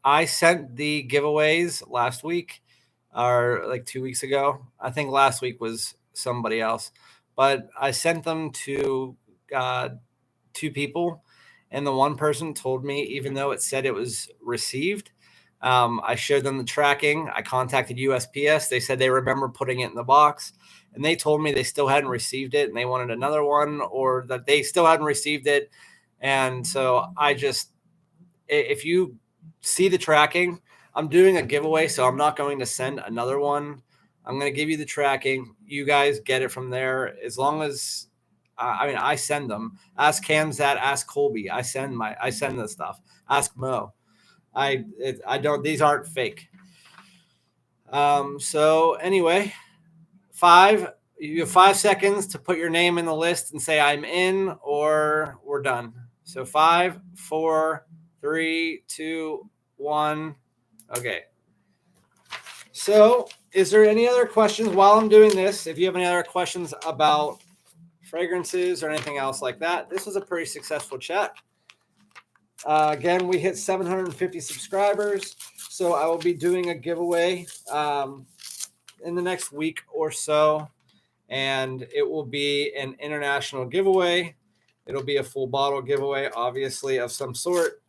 I sent the giveaways last week or like 2 weeks ago. I think last week was somebody else, but I sent them to 2 people, and the one person told me, even though it said it was received, I showed them the tracking. I contacted USPS. They said they remember putting it in the box, and they told me they still hadn't received it and they wanted another one, or that they still hadn't received it. And so if you see the tracking, I'm doing a giveaway, so I'm not going to send another one. I'm going to give you the tracking. You guys get it from there. As long as, I send them. Ask Camzat, ask Colby. I send the stuff. Ask Mo. I don't. These aren't fake. So anyway, you have 5 seconds to put your name in the list and say I'm in, or we're done. So 5, 4, 3, 2, 1. Okay. So is there any other questions while I'm doing this? If you have any other questions about fragrances or anything else like that, this was a pretty successful chat. Again, we hit 750 subscribers. So I will be doing a giveaway in the next week or so. And it will be an international giveaway. It'll be a full bottle giveaway, obviously, of some sort.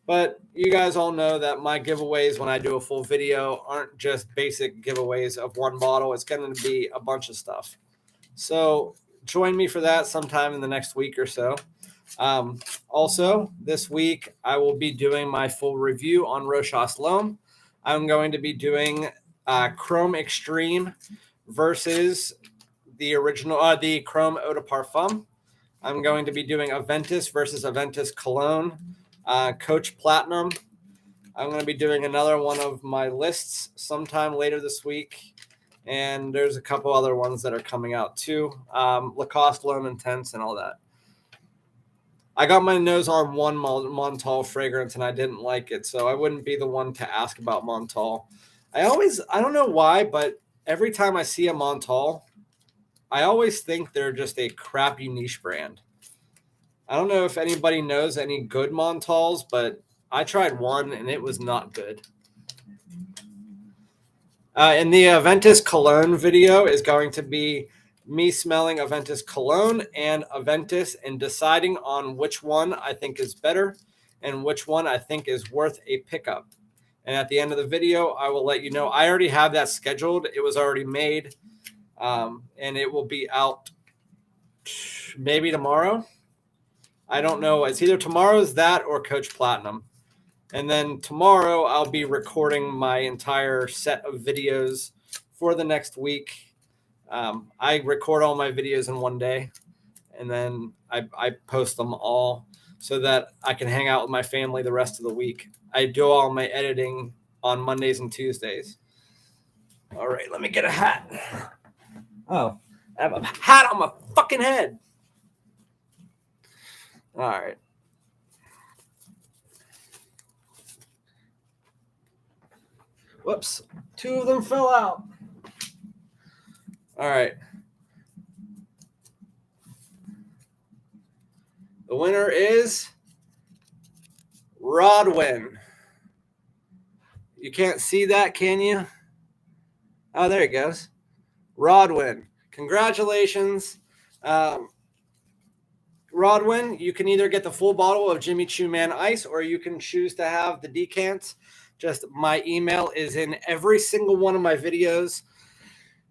But you guys all know that my giveaways, when I do a full video, aren't just basic giveaways of one bottle. It's going to be a bunch of stuff. So join me for that sometime in the next week or so. Also, this week, I will be doing my full review on Rochas L'Homme. I'm going to be doing Chrome Extreme versus the original, the Chrome Eau de Parfum. I'm going to be doing Aventus versus Aventus Cologne, Coach Platinum. I'm going to be doing another one of my lists sometime later this week. And there's a couple other ones that are coming out too. Lacoste L'Homme Intense and all that. I got my nose on one Montal fragrance and I didn't like it, so I wouldn't be the one to ask about Montal. I don't know why, but every time I see a Montal, I always think they're just a crappy niche brand. I don't know if anybody knows any good Montals, but I tried one and it was not good. And the Aventus Cologne video is going to be me smelling Aventus Cologne and Aventus and deciding on which one I think is better and which one I think is worth a pickup. And at the end of the video, I will let you know. I already have that scheduled. It was already made, and it will be out maybe tomorrow. I don't know. It's either tomorrow's that or Coach Platinum. And then tomorrow I'll be recording my entire set of videos for the next week. I record all my videos in one day, and then I post them all so that I can hang out with my family the rest of the week. I do all my editing on Mondays and Tuesdays. All right, let me get a hat. Oh, I have a hat on my fucking head. All right. Whoops. 2 of them fell out. All right. The winner is Rodwin. You can't see that, can you? Oh, there it goes. Rodwin. Congratulations. Rodwin, you can either get the full bottle of Choo Man Ice or you can choose to have the decants. Just my email is in every single one of my videos.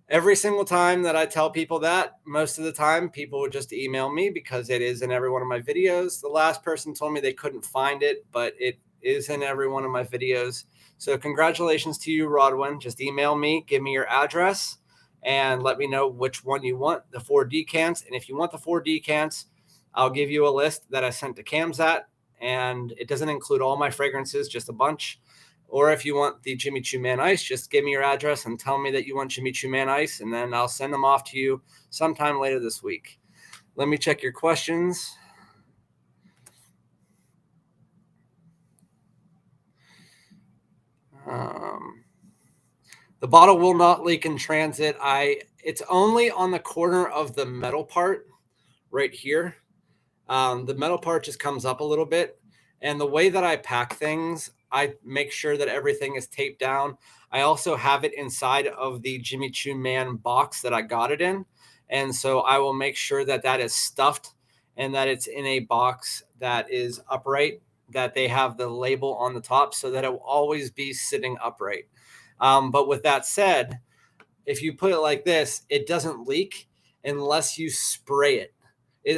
Every single time that I tell people that, most of the time people would just email me because it is in every one of my videos. The last person told me they couldn't find it, but it is in every one of my videos. So congratulations to you, Rodwin. Just email me, give me your address, and let me know which one you want, the 4 decants. And if you want the 4 decants, I'll give you a list that I sent to Camzat, and it doesn't include all my fragrances, just a bunch. Or if you want the Choo Man Ice, just give me your address and tell me that you want Choo Man Ice, and then I'll send them off to you sometime later this week. Let me check your questions. The bottle will not leak in transit. It's only on the corner of the metal part right here. The metal part just comes up a little bit. And the way that I pack things, I make sure that everything is taped down. I also have it inside of the Choo Man box that I got it in. And so I will make sure that that is stuffed and that it's in a box that is upright, that they have the label on the top so that it will always be sitting upright. But with that said, if you put it like this, it doesn't leak unless you spray it.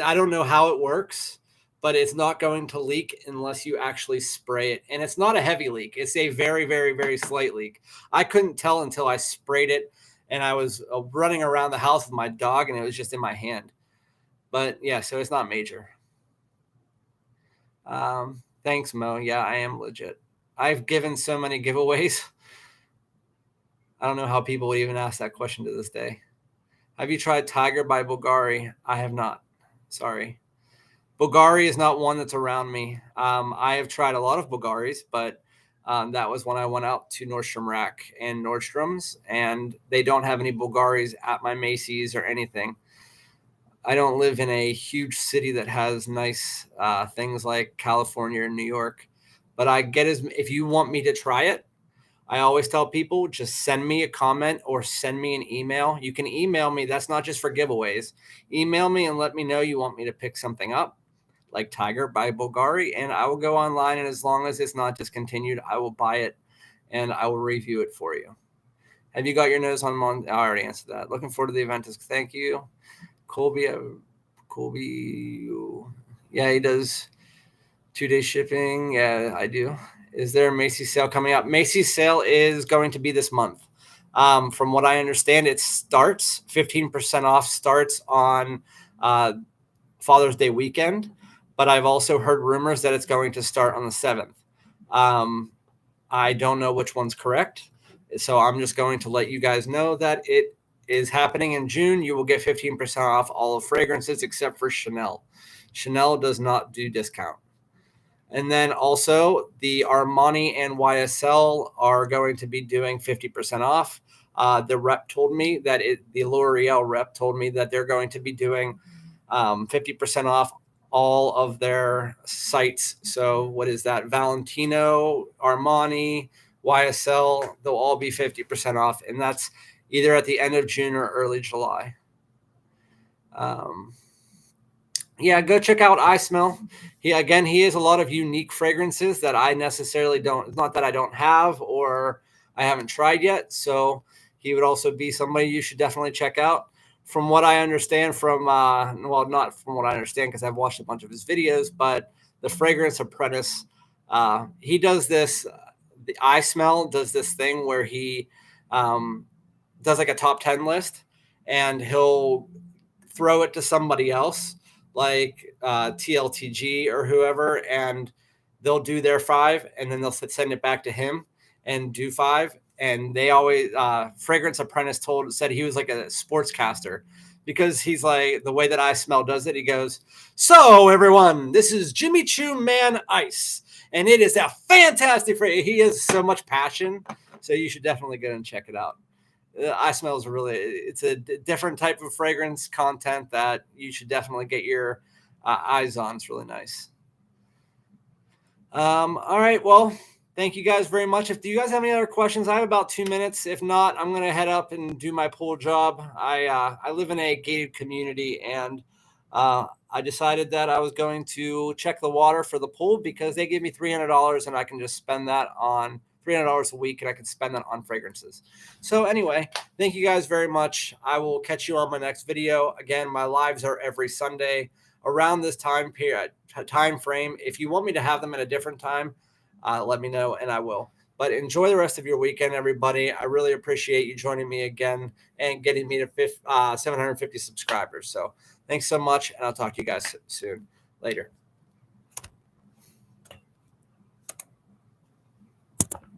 I don't know how it works, but it's not going to leak unless you actually spray it. And it's not a heavy leak. It's a very, very, very slight leak. I couldn't tell until I sprayed it and I was running around the house with my dog and it was just in my hand. But yeah, so it's not major. Thanks, Mo. Yeah, I am legit. I've given so many giveaways. I don't know how people would even ask that question to this day. Have you tried Tiger by Bulgari? I have not. Sorry. Bulgari is not one that's around me. I have tried a lot of Bulgaris, but that was when I went out to Nordstrom Rack and Nordstrom's, and they don't have any Bulgaris at my Macy's or anything. I don't live in a huge city that has nice things like California or New York, but I get if you want me to try it, I always tell people just send me a comment or send me an email. You can email me. That's not just for giveaways. Email me and let me know you want me to pick something up like Tiger by Bulgari, and I will go online. And as long as it's not discontinued, I will buy it and I will review it for you. Have you got your nose on I already answered that. Looking forward to the event. Thank you. Colby. Yeah, he does 2-day shipping. Yeah, I do. Is there a Macy's sale coming up? Macy's sale is going to be this month. From what I understand, it starts 15% off starts on Father's Day weekend, but I've also heard rumors that it's going to start on the 7th. I don't know which one's correct, so I'm just going to let you guys know that it is happening in June. You will get 15% off all of fragrances except for Chanel. Chanel does not do discount. And then also the Armani and YSL are going to be doing 50% off. The rep told me that the L'Oreal rep told me that they're going to be doing 50% off all of their sites. So what is that? Valentino, Armani, YSL, they'll all be 50% off. And that's either at the end of June or early July. Yeah, go check out I Smell. He has a lot of unique fragrances that I necessarily don't. It's not that I don't have or I haven't tried yet. So he would also be somebody you should definitely check out. From what I understand not from what I understand because I've watched a bunch of his videos, but the Fragrance Apprentice, he does this. The I Smell does this thing where he does like a top 10 list and he'll throw it to somebody else like TLTG or whoever, and they'll do their 5 and then they'll send it back to him and do 5. And they always Fragrance Apprentice said he was like a sportscaster because he's like the way that I Smell does it. He goes, "So everyone, this is Choo Man Ice, and it is a fantastic fragrance." He has so much passion, so you should definitely go and check it out. I Smell is it's a different type of fragrance content that you should definitely get your eyes on. It's really nice. All right. Well, thank you guys very much. If you guys have any other questions, I have about 2 minutes. If not, I'm going to head up and do my pool job. I live in a gated community, and I decided that I was going to check the water for the pool because they gave me $300 and I can just spend that on $300 a week, and I can spend that on fragrances. So anyway, thank you guys very much. I will catch you on my next video. Again, my lives are every Sunday around this time frame. If you want me to have them at a different time, let me know and I will. But enjoy the rest of your weekend, everybody. I really appreciate you joining me again and getting me to 750 subscribers. So thanks so much, and I'll talk to you guys soon. Later.